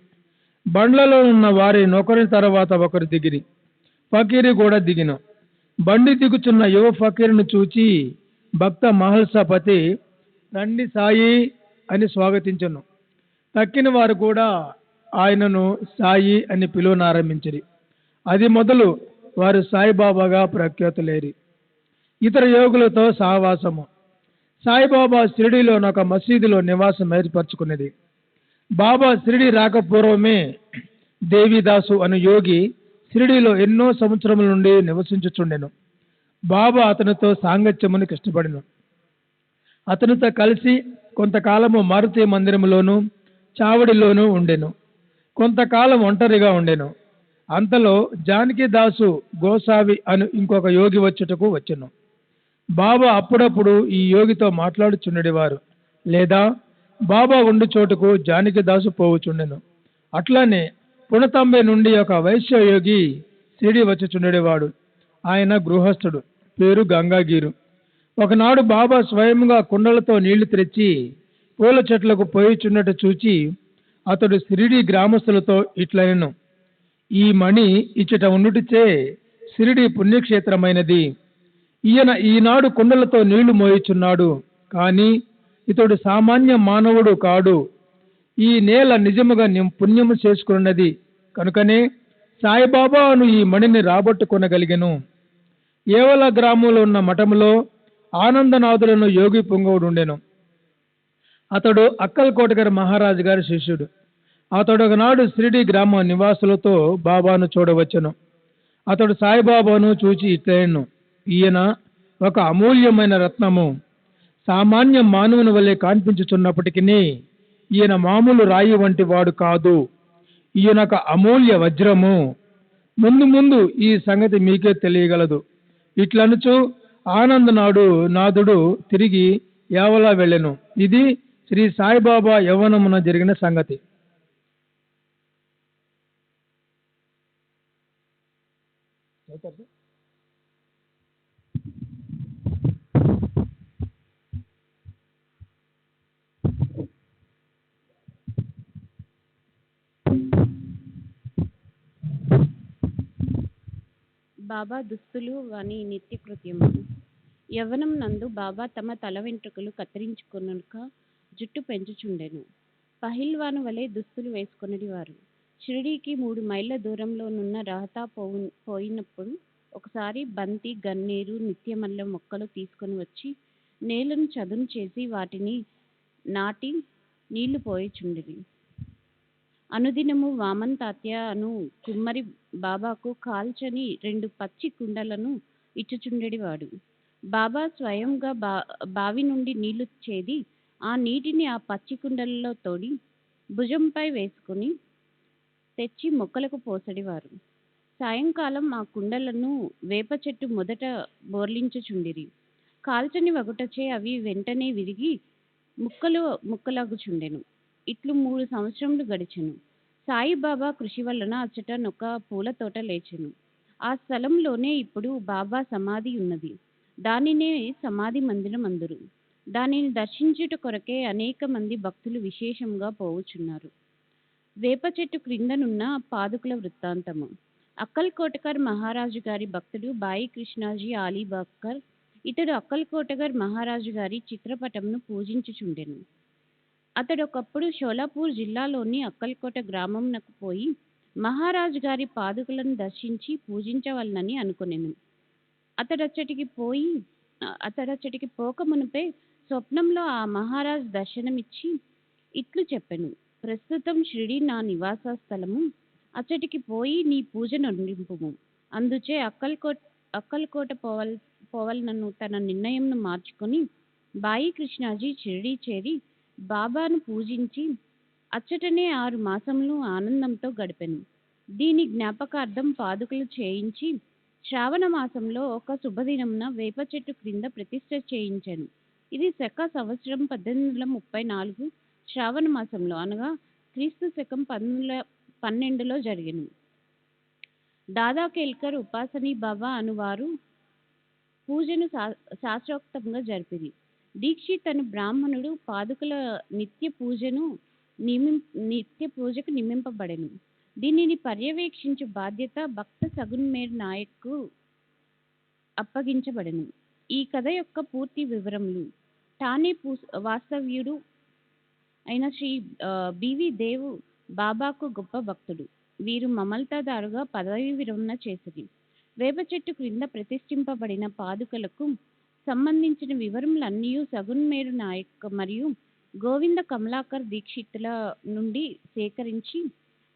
D: బండ్లలో ఉన్న వారి నొకరి తర్వాత ఒకరు దిగిరి. ఫకీరు కూడా దిగిన. బండి దిగుచున్న యువ ఫకీరును చూచి భక్త మహల్సపతి రండి సాయి అని స్వాగతించను. తక్కిన వారు కూడా ఆయనను సాయి అని పిలువనారంభించిరి. అది మొదలు వారు సాయిబాబాగా ప్రఖ్యాతులేరి. ఇతర యోగులతో సహవాసము. సాయిబాబా షిరిడీలోని ఒక మసీదులో నివాసం ఏర్పరచుకున్నది. బాబా షిరిడి రాకపూర్వమే దేవిదాసు అను యోగి షిరిడీలో ఎన్నో సంవత్సరముల నుండి నివసించుచుండెను. బాబా అతనితో సాంగత్యమునికి ఇష్టపడెను. అతనితో కలిసి కొంతకాలము మారుతి మందిరములోను చావడిలోనూ ఉండెను. కొంతకాలం ఒంటరిగా ఉండెను. అంతలో జానకిదాసు గోసావి అను ఇంకొక యోగి వచ్చుటకు వచ్చెను. బాబా అప్పుడప్పుడు ఈ యోగితో మాట్లాడుచుండేవారు, లేదా బాబా ఉండు చోటుకు జానకిదాసు పోవుచుండెను. అట్లానే పునతంబే నుండి ఒక వైశ్య యోగి షిరిడి వచ్చుచుండేవాడు. ఆయన గృహస్థుడు, పేరు గంగాగీరు. ఒకనాడు బాబా స్వయంగా కుండలతో నీళ్లు తెచ్చి పూల చెట్లకు పోయిచున్నట్టు చూచి అతడు షిరిడి గ్రామస్తులతో ఇట్లనెను, ఈ మణి ఇచ్చట ఉండుటిచే షిరిడి పుణ్యక్షేత్రమైనది. ఈయన ఈనాడు కుండలతో నీళ్లు మోయిచున్నాడు, కానీ ఇతడు సామాన్య మానవుడు కాడు. ఈ నేల నిజముగా పుణ్యము చేసుకున్నది కనుకనే సాయిబాబాను ఈ మణిని రాబట్టుకొనగలిగెను. ఏవల గ్రామంలో ఉన్న మఠములో ఆనందనాథులను యోగి పుంగవుడు ఉండెను. అతడు అక్కల్కోట గారి మహారాజు గారి శిష్యుడు. అతడు ఒకనాడు షిరిడి గ్రామ నివాసులతో బాబాను చూడవచ్చును. అతడు సాయిబాబాను చూచి ఇట్లెను, ఈయన ఒక అమూల్యమైన రత్నము. సామాన్య మానవుని వలె కనిపించుచున్నప్పటికీ ఈయన మామూలు రాయి వంటి వాడు కాదు. ఈయన ఒక అమూల్య వజ్రము. ముందు ముందు ఈ సంగతి మీకే తెలియగలదు. ఇట్లనుచు నాథుడు తిరిగి యావలా వెళ్ళెను. ఇది శ్రీ సాయిబాబా యవ్వనమున జరిగిన సంగతి.
E: బాబా దుస్తులు వాని నిత్యకృత్యములు. యవ్వనం నందు బాబా తమ తల వెంట్రుకలు కత్తిరించుకొనుక జుట్టు పెంచుచుండెను. పహిల్వాను వలె దుస్తులు వేసుకొనివారు. షిరిడీకి 3 మైళ్ళ దూరంలోనున్న రహతా పోయినప్పుడు ఒకసారి బంతి, గన్నేరు, నిత్యమల్ల మొక్కలు తీసుకొని వచ్చి నేలను చదును చేసి వాటిని నాటి నీళ్లు పోయిచుండిరి. అనుదినము వామన్ తాత్య అను కుమ్మరి బాబాకు కాల్చని 2 పచ్చి కుండలను ఇచ్చుచుండెడివాడు. బాబా స్వయంగా బావి నుండి నీళ్లు చేది ఆ నీటిని ఆ పచ్చి కుండలలో తోడి భుజంపై వేసుకుని తెచ్చి మొక్కలకు పోసడివారు. సాయంకాలం ఆ కుండలను వేప చెట్టు మొదట బోర్లించుచుండిరి. కాల్చని వగుటచే అవి వెంటనే విరిగి ముక్కలగుచుండెను. ఇట్లు 3 సంవత్సరములు గడిచెను. సాయిబాబా కృషి వలన అచ్చట నొక పూల తోట లేచెను. ఆ స్థలంలోనే ఇప్పుడు బాబా సమాధి ఉన్నది. దానినే సమాధి మందిరం అందురు. దానిని దర్శించుట కొరకే అనేక మంది భక్తులు విశేషంగా పోవుచున్నారు. వేప చెట్టు క్రిందనున్న పాదుకుల వృత్తాంతము. అక్కల్కోటకర్ మహారాజు గారి భక్తుడు బాయి కృష్ణాజీ ఆలీబాక్కర్. ఇతడు అక్కల్కోటకర్ మహారాజు గారి చిత్రపటంను పూజించుచుండెను. అతడు ఒకప్పుడు షోలాపూర్ జిల్లాలోని అక్కల్కోట గ్రామంనకు పోయి మహారాజు గారి పాదుకలను దర్శించి పూజించవలనని అనుకొనెను. అతడచ్చటికి పోక మునుపే స్వప్నంలో ఆ మహారాజు దర్శనమిచ్చి ఇట్లు చెప్పెను, ప్రస్తుతం షిరిడి నా నివాస స్థలము. అచ్చటికి పోయి నీ పూజను నింపుము. అందుచే అక్కల్కోట పోవలనను తన నిర్ణయంను మార్చుకొని బాయి కృష్ణాజీ షిరిడి చేరి బాబాను పూజించి అచ్చటనే 6 మాసములు ఆనందంతో గడిపెను. దీని జ్ఞాపకార్థం పాదుకలు చేయించి శ్రావణ మాసంలో ఒక శుభదినమున వేప చెట్టు క్రింద ప్రతిష్ఠ చేయించెను. ఇది శక సంవత్సరం 1834 శ్రావణ మాసంలో అనగా క్రీస్తు శకం 12లో జరిగెను. దాదా కేల్కర్ ఉపాసనీ బాబా అనువారు పూజను శాస్త్రోక్తంగా జరిపిరి. దీక్షిత్ అను బ్రాహ్మణుడు పాదుకల నిత్య పూజకు నియమింపబడెను. దీనిని పర్యవేక్షించు బాధ్యత భక్త సగున్మేర్ నాయక్కు అప్పగించబడెను. ఈ కథ యొక్క పూర్తి వివరములు. ఠానే వాస్తవ్యుడు అయిన శ్రీ బివి దేవ్ బాబాకు గొప్ప భక్తుడు. వీరు మమల్తాదారుగా పదవీ విరమణ చేసిరి. వేప చెట్టు క్రింద ప్రతిష్ఠింపబడిన పాదుకలకు సంబంధించిన వివరములన్నీ సగున్మేరు నాయక్ మరియు గోవింద కమలాకర్ దీక్షితుల నుండి సేకరించి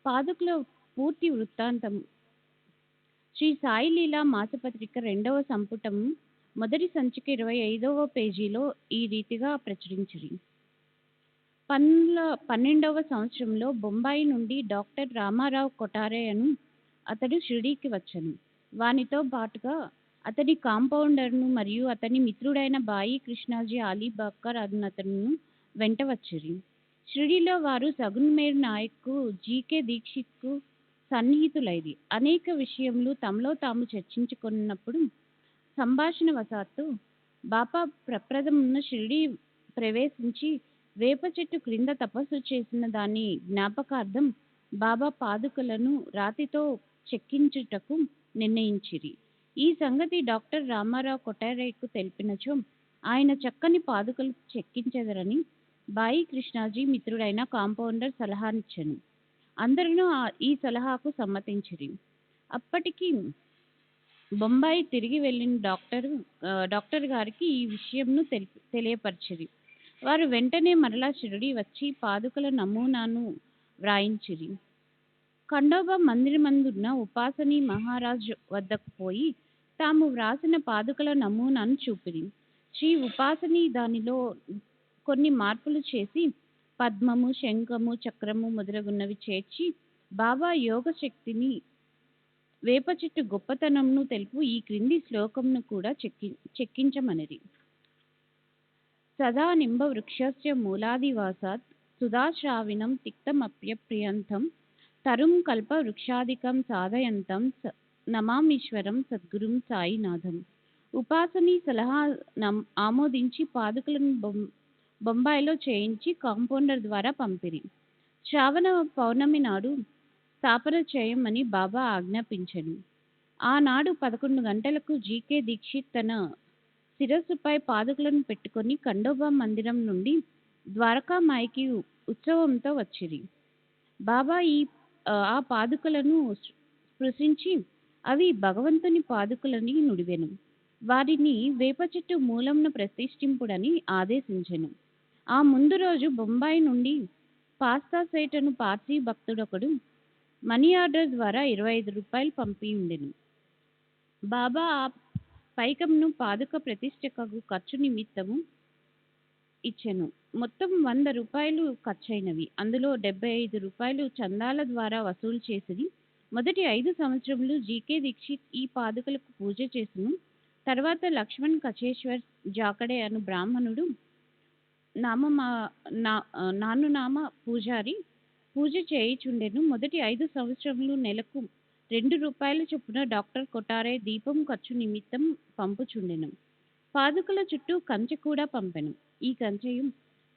E: పాదుకల పూర్తి వృత్తాంతం శ్రీ సాయి లీలా మాసపత్రిక 2వ సంపుటం మొదటి సంచిక 25వ పేజీలో ఈ రీతిగా ప్రచురించిరి. 12వ సంవత్సరంలో బొంబాయి నుండి డాక్టర్ రామారావు కొఠారే అను అతడు షిరిడీకి వచ్చెను. వానితో పాటుగా అతని కాంపౌండర్ను మరియు అతని మిత్రుడైన బాయి కృష్ణాజీ అలీబాకర్ అతను వెంట వచ్చిరి. షిరిడీలో వారు సగున్మేర్ నాయక్కు జీకే దీక్షిత్కు సన్నిహితులైరి. అనేక విషయములు తమలో తాము చర్చించుకున్నప్పుడు సంభాషణ వశాత్తు బాపా ప్రప్రథమున షిరిడీ ప్రవేశించి వేప చెట్టు క్రింద తపస్సు చేసిన దాని జ్ఞాపకార్థం బాబా పాదుకలను రాతితో చెక్కించుటకు నిర్ణయించిరి. ఈ సంగతి డాక్టర్ రామారావు కొఠారేకు తెలిపినచో ఆయన చక్కని పాదుకలు చెక్కించెదరని బాయి కృష్ణాజీ మిత్రుడైన కాంపౌండర్ సలహానిచ్చెను. అందరూ ఈ సలహాకు సమ్మతించిరి. అప్పటికి బొంబాయి తిరిగి వెళ్ళిన డాక్టర్ గారికి ఈ విషయంను తెలియపరిచిరి. వారు వెంటనే మరలా షిరిడీ వచ్చి పాదుకల నమూనాను వ్రాయించిరి. ఖండోబా మందిరమందున్న ఉపాసనీ మహారాజ్ వద్దకు పోయి తాము వ్రాసిన పాదుకల నమూనాను చూపిరి. శ్రీ ఉపాసనీ దానిలో కొన్ని మార్పులు చేసి పద్మము, శంఖము, చక్రము మొదలగున్నవి చేర్చి బాబా యోగ శక్తిని వేప చెట్టు గొప్పతనంను తెలుపు ఈ క్రింది శ్లోకంను కూడా చెక్కించమనిరి. సదా నింబ వృక్షస్య మూలాదివాసాత్ సుధాశ్రావిణం తిక్తమప్యప్రియంతం తరుం కల్ప వృక్షాదికం సాధయంతం నమామీశ్వరం సద్గురుం సాయినాథం. ఉపాసనీ సలహా ఆమోదించి పాదుకలను బొంబాయిలో చేయించి కాంపౌండర్ ద్వారా పంపిరి. శ్రావణ పౌర్ణమి నాడు స్థాపన చేయమని బాబా ఆజ్ఞాపించెను. ఆనాడు 11 గంటలకు జీకే దీక్షిత్ తన శిరస్సుపై పాదుకలను పెట్టుకొని ఖండోబా మందిరం నుండి ద్వారకామాయికి ఉత్సవంతో వచ్చిరి. బాబా ఆ పాదుకలను స్పృశించి అవి భగవంతుని పాదుకలని నుడివెను. వారిని వేప చెట్టు మూలంను ప్రతిష్ఠింపుడని ఆదేశించెను. ఆ ముందు రోజు బొంబాయి నుండి పాస్తా సేట్ అను పార్సీ భక్తుడొకడు మనీ ఆర్డర్ ద్వారా 25 రూపాయలు పంపి ఉండెను. బాబా ఆ పైకంను పాదుక ప్రతిష్ఠకు ఖర్చు నిమిత్తము ఇచ్చెను. మొత్తం 100 రూపాయలు ఖర్చయినవి. అందులో 75 రూపాయలు చందాల ద్వారా వసూలు చేసిరి. మొదటి 5 సంవత్సరములు జీకే దీక్షిత్ ఈ పాదుకలకు పూజ చేసెను. తర్వాత లక్ష్మణ్ కచేశ్వర్ జాకడే అను బ్రాహ్మణుడు నామ పూజారి పూజ చేయుచుండెను. మొదటి 5 సంవత్సరములు నెలకు 2 రూపాయల చొప్పున డాక్టర్ కొఠారే దీపం ఖర్చు నిమిత్తం పంపుచుండెను. పాదుకల చుట్టూ కంచె కూడా పంపెను. ఈ కంచెయు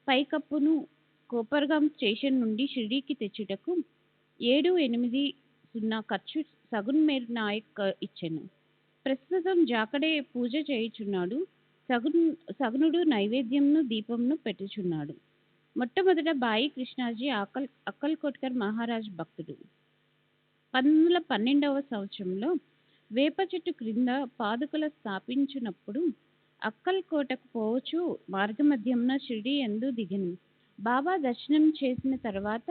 E: పైకప్పును కోపర్గాం స్టేషన్ నుండి షిరిడీకి తెచ్చుటకు 7-8 ఖర్చు సగున్మేర్ నాయక్ ఇచ్చెను. ప్రస్తుతం జాకడే పూజ చేయుచున్నాడు. సగునుడు నైవేద్యంను దీపంను పెట్టుచున్నాడు. మొట్టమొదట బాయి కృష్ణాజీ అక్కల్కోట్కర్ మహారాజ్ భక్తుడు. 12వ సంవత్సరంలో వేప చెట్టు క్రింద పాదుకల స్థాపించినప్పుడు అక్కల్కోటకు పోవచ్చు మార్గమధ్యమున షిరిడీ యందు దిగెను. బాబా దర్శనం చేసిన తర్వాత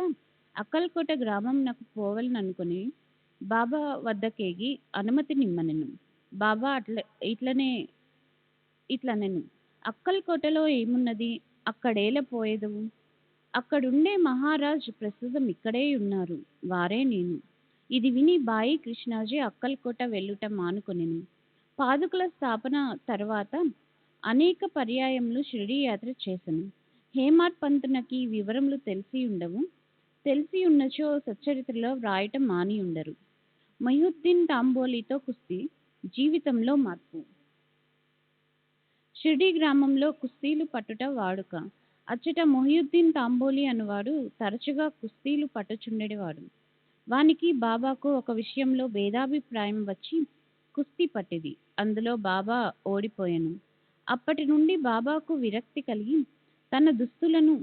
E: అక్కల్కోట గ్రామంనకు పోవలననుకొని బాబా వద్దకేగి అనుమతి నిమ్మనెను. బాబా ఇట్లనెను, అక్కల్కోటలో ఏమున్నది, అక్కడేల పోయేదవు? అక్కడుండే మహారాజ్ ప్రస్తుతం ఇక్కడే ఉన్నారు, వారే నేను. ఇది విని బాయి కృష్ణాజీ అక్కల్కోట వెళ్ళుట మానుకొనెను. పాదుకల స్థాపన తర్వాత అనేక పర్యాయములు షిరిడీ యాత్ర చేసెను. హేమాడ్ పంతునకి ఈ వివరములు తెలిసి ఉండవు. తెలిసి ఉన్నచో సచ్చరిత్రలో వ్రాయటం మాని ఉండరు. మొహియుద్దీన్ తాంబోలితో కుస్తీ, జీవితంలో మార్పు. షిర్డీ గ్రామంలో కుస్తీలు పట్టుట వాడుక. అచ్చట మొహియుద్దీన్ తాంబోలి అనువాడు తరచుగా కుస్తీలు పట్టుచుండెడివాడు. వానికి బాబాకు ఒక విషయంలో భేదాభిప్రాయం వచ్చి కుస్తీ పట్టిది. అందులో బాబా ఓడిపోయెను. అప్పటి నుండి బాబాకు విరక్తి కలిగి తన దుస్తులను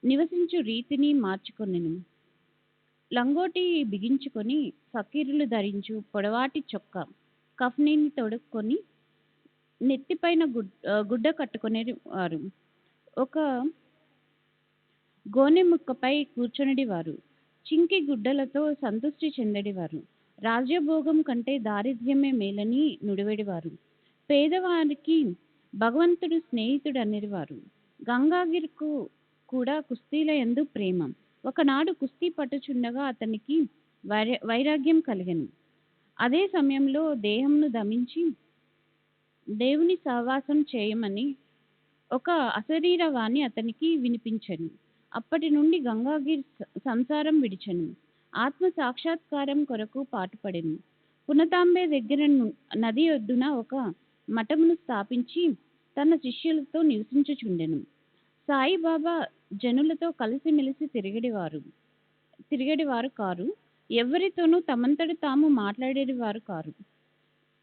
E: నివసించు రీతిని మార్చుకొనెను. లంగోటి బిగించుకొని ఫకీరులు ధరించు పొడవాటి చొక్కా కఫ్నీని తొడుక్కొని నెత్తిపైన గుడ్డ కట్టుకునేవారు. ఒక గోనె ముక్కపై కూర్చొనిడివారు. చింకి గుడ్డలతో సంతృష్టి చెందడివారు. రాజ్యభోగం కంటే దారిద్ర్యమే మేలని నుడివెడివారు. పేదవారికి భగవంతుడు స్నేహితుడు అనేవారు. గంగాగిర్కు కూడా కుస్తీల యందు ప్రేమ. ఒకనాడు కుస్తీ పట్టుచుండగా అతనికి వైరాగ్యం కలిగెను. అదే సమయంలో దేహంను దమించి దేవుని సహవాసం చేయమని ఒక అశరీరవాణి అతనికి వినిపించెను. అప్పటి నుండి గంగాగిర్ సంసారం విడిచెను. ఆత్మ సాక్షాత్కారం కొరకు పాటుపడెను. పునతాంబే దగ్గర నది ఒడ్డున ఒక మఠమును స్థాపించి తన శిష్యులతో నివసించుచుండెను. సాయిబాబా జనులతో కలిసిమెలిసి తిరిగేడివారు కారు. ఎవరితోనూ తమంతట తాము మాట్లాడేవారు కారు.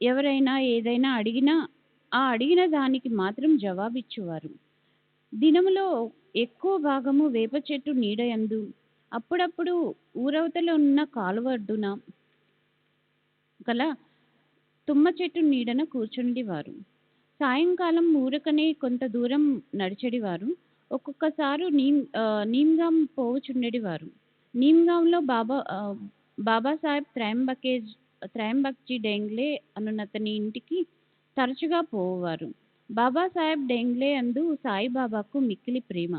E: ఎవరైనా ఏదైనా అడిగినా ఆ అడిగిన దానికి మాత్రం జవాబిచ్చువారు. దినములో ఎక్కువ భాగము వేప చెట్టు నీడయందు, అప్పుడప్పుడు ఊరవతల ఉన్న కాలువ ఒడ్డున గల తుమ్మ చెట్టు నీడన కూర్చుండివారు. సాయంకాలం ఊరకనే కొంత దూరం నడిచెడివారు. ఒక్కొక్కసారి నీమ్గాం పోవుచుండెడివారు. నీమ్గాంలో బాబాసాహెబ్ త్రయంబక్జీ డేంగ్లే అనునతని ఇంటికి తరచుగా పోవువారు. బాబాసాహెబ్ డేంగ్లే అందు సాయిబాబాకు మిక్కిలి ప్రేమ.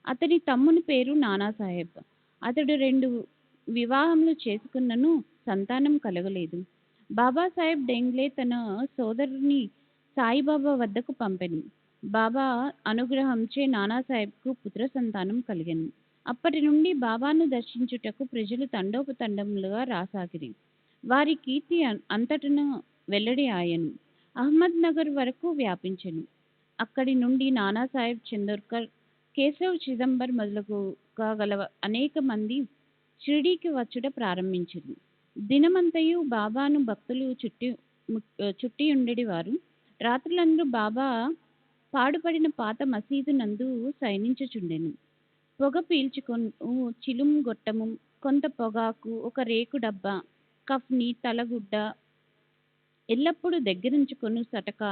E: అతని తమ్ముని పేరు నానాసాహెబ్. అతడు 2 వివాహములు చేసుకున్నను సంతానం కలగలేదు. బాబాసాహెబ్ డేంగ్లే తన సోదరుని సాయిబాబా వద్దకు పంపెను. బాబా అనుగ్రహంచే నానాసాహెబ్కు పుత్ర సంతానం కలిగెను. అప్పటి నుండి బాబాను దర్శించుటకు ప్రజలు తండోపతండములుగా రాసాగిరి. వారి కీర్తి అంతటను వెల్లడి ఆయను. అహ్మద్ నగర్ వరకు వ్యాపించెను. అక్కడి నుండి నానాసాహెబ్ చందోర్కర్, కేశవ్ చిదంబర్ మొదలుగా గల అనేక మంది షిర్డీకి వచ్చుట ప్రారంభించింది. దినమంతయు బాబాను భక్తులు చుట్టియుండెడివారు. రాత్రులందు బాబా పాడుపడిన పాత మసీదు నందు శయనించుచుండెను. పొగ పీల్చుకొను చిలుం గొట్టము, కొంత పొగాకు, ఒక రేకు డబ్బా, కఫ్ని, తలగుడ్డ, ఎల్లప్పుడూ దగ్గరుంచుకొను సటక,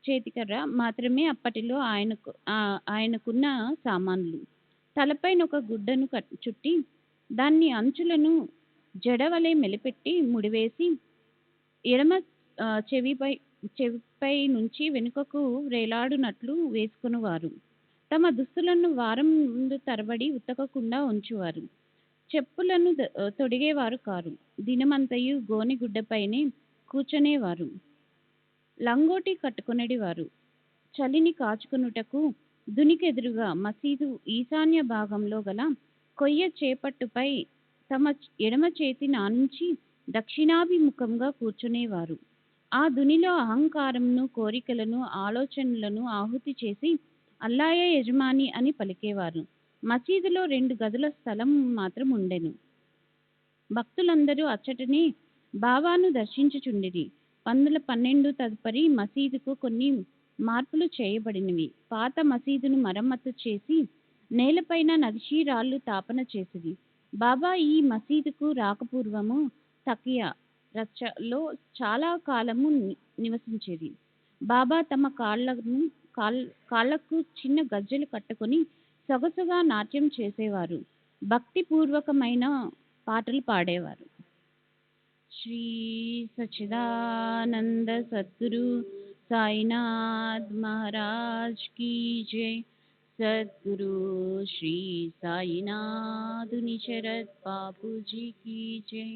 E: చేతికర్ర మాత్రమే అప్పటిలో ఆయనకున్న సామాన్లు. తలపైన ఒక గుడ్డను చుట్టి దాన్ని అంచులను జడవలే మెలిపెట్టి ముడివేసి ఎడమ చెవిపై నుంచి వెనుకకు వేలాడునట్లు వేసుకొనువారు. తమ దుస్తులను వారం తరబడి ఉతకకుండా ఉంచువారు. చెప్పులను తొడిగేవారు కారు. దినమంతయు గోనె గుడ్డపైనే కూర్చొనేవారు. లంగోటి కట్టుకొనేడివారు. చలిని కాచుకొనుటకు దునికెదురుగా మసీదు ఈశాన్య భాగంలో గల కొయ్య చేపట్టుపై తమ ఎడమ చేతి నానుంచి దక్షిణాభిముఖంగా కూర్చునేవారు. ఆ దునిలో అహంకారమును, కోరికలను, ఆలోచనలను ఆహుతి చేసి అల్లాయే యజమాని అని పలికేవారు. మసీదులో 2 గదుల స్థలం మాత్రం ఉండెను. భక్తులందరూ అచ్చటనే బాబాను దర్శించుచుండిరి. 12 తదుపరి మసీదుకు కొన్ని మార్పులు చేయబడినవి. పాత మసీదును మరమ్మతు చేసి నేలపైన నగిషీ రాళ్ళు తాపన చేసిరి. బాబా ఈ మసీదుకు రాకపూర్వము తకియా రచ్చలో చాలా కాలము నివసించేది. బాబా తమ కాళ్లకు చిన్న గజ్జెలు కట్టుకొని సొగసుగా నాట్యం చేసేవారు. భక్తిపూర్వకమైన పాటలు పాడేవారు. శ్రీ సచ్చిదానంద సద్గురు సాయినాథ్ మహారాజ్ కీ జై. సద్గురు శ్రీ సాయినాథుని శరత్ బాపూజీ కీ జై.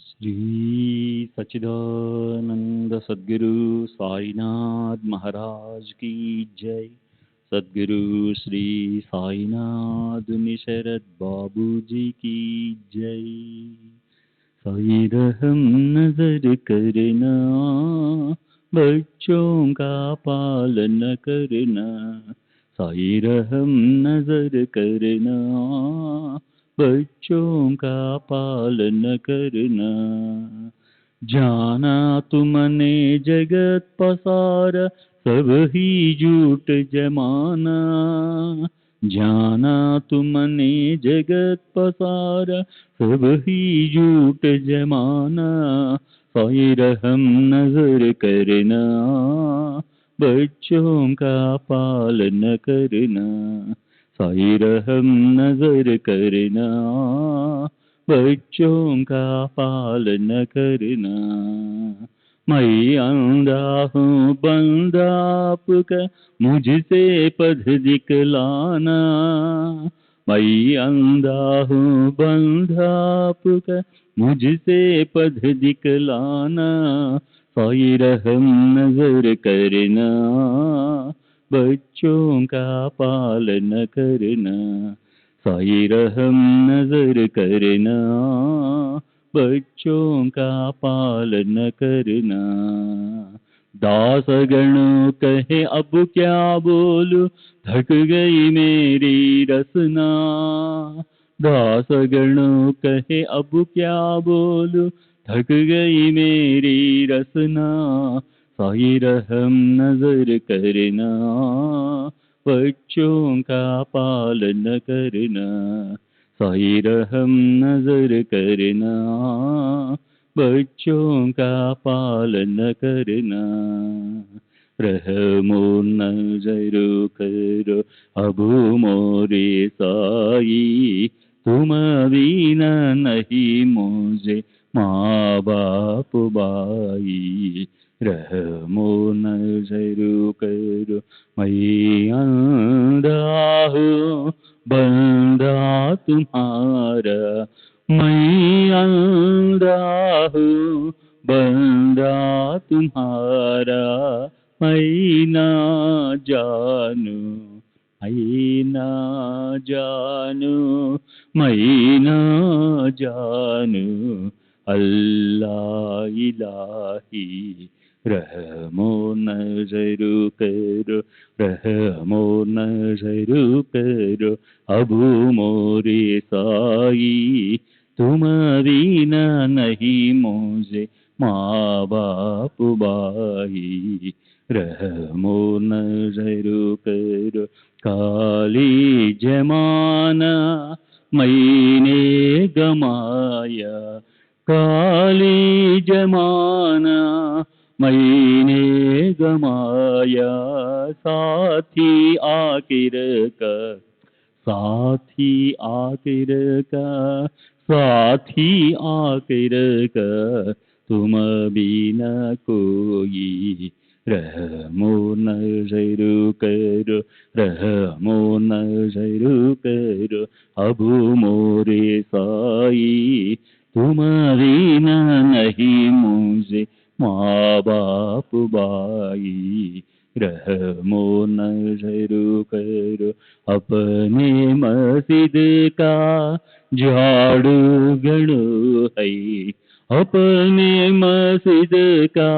B: श्री सच्चिदानंद सद्गुरु साईनाथ महाराज की जय। सद्गुरु श्री साईनाथ निशरद बाबू जी की जय। साई रहम नजर करना, बच्चों का पालन करना। साई रहम नजर करना, बच्चों का पालन करना। जाना तुमने जगत पसारा, सब ही झूठ जमाना। जाना तुमने जगत पसारा, सब ही झूठ जमाना। साई रहम नजर करना, बच्चों का पालन करना। साई रहम नजर करना, बच्चों का पालन करना। मैं अंधा हूँ बंदा आपका, मुझसे पथ दिखलाना। मैं अंधा हूँ बंदा आपका, मुझसे पथ दिखलाना। साई रहम नजर करना, बच्चों का पालन करना। साई रहम नजर करना, बच्चों का पालन करना। दास गण कहे अब क्या बोलूं, थक गई मेरी रसना। दास गण कहे अब क्या बोलूं, थक गई मेरी रसना। साई रहम नजर करना, बच्चों का पालन करना। साई रहम नजर करना, बच्चों का पालन करना। रहमो नजर करो अब मोरे साई, तुम बिना नहीं मुझे माँ बाप भाई। रहमो नजर करो मैं अंधा हूँ बंदा तुम्हारा। मैं अंधा हूँ बंदा तुम्हारा। मैं ना जानू, मैं ना जानू, मैं ना जानू अल्लाह इलाही। रहमो नजर करो, रहमो नजर करो अब मोरे साई, तुम बिना नहीं मुझे माँ बाप भाई। रहमो नजर करो काली जमाना मैंने गमाया। काली जमाना मैंने गमाया, साथी आखिर का, साथी आखिर का, साथी आखिर का तुम बिना कोई। रहमो नजर करो, रहमो नजर करो अब मोरे साई, तुम बिना नहीं मुझे माँ बाप भाई। रहमो नजर करो अपने मस्जिद का झाड़ू गड़ो है। अपने मस्जिद का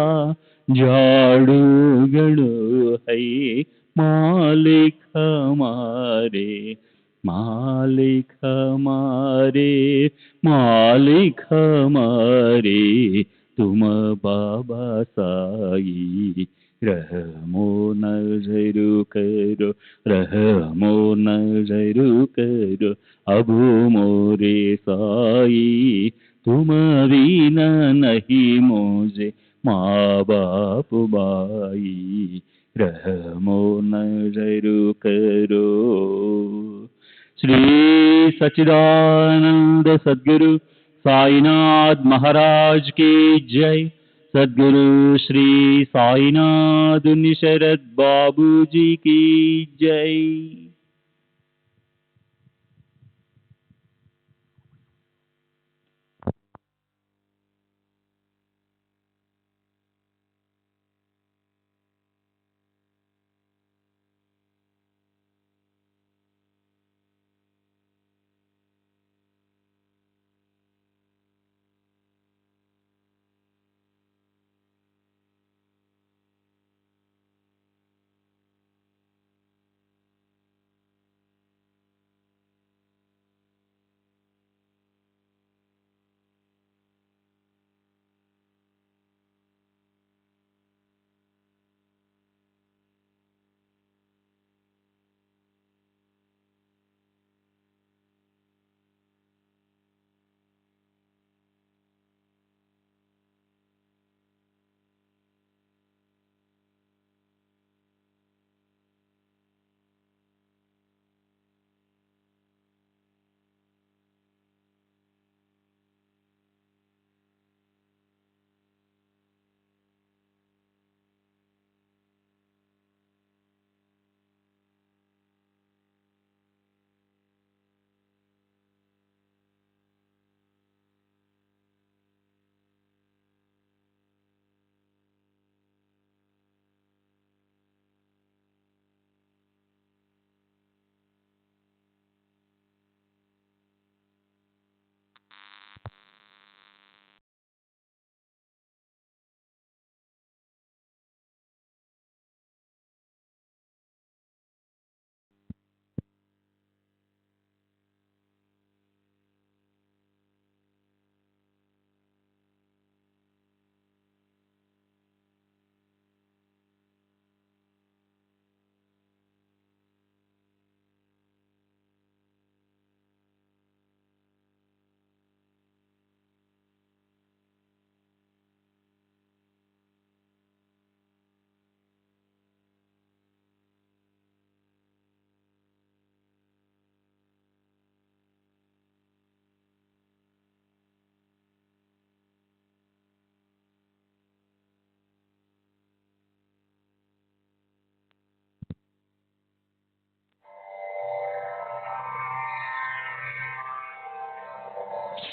B: झाड़ू गड़ो है। मालिक हमारे, मालिक हमारे, मालिक हमारे तुम बाबा साई। रहमो नजर करो, रहमो नजर करो अब मोरे साई, तुम बिना नहीं मुझे माँ बाप भाई। रहमो नजर करो। श्री सच्चिदानंद सद्गुरु साईनाथ महाराज की जय। सद्गुरु श्री साईनाथ निशरद बाबू जी की जय।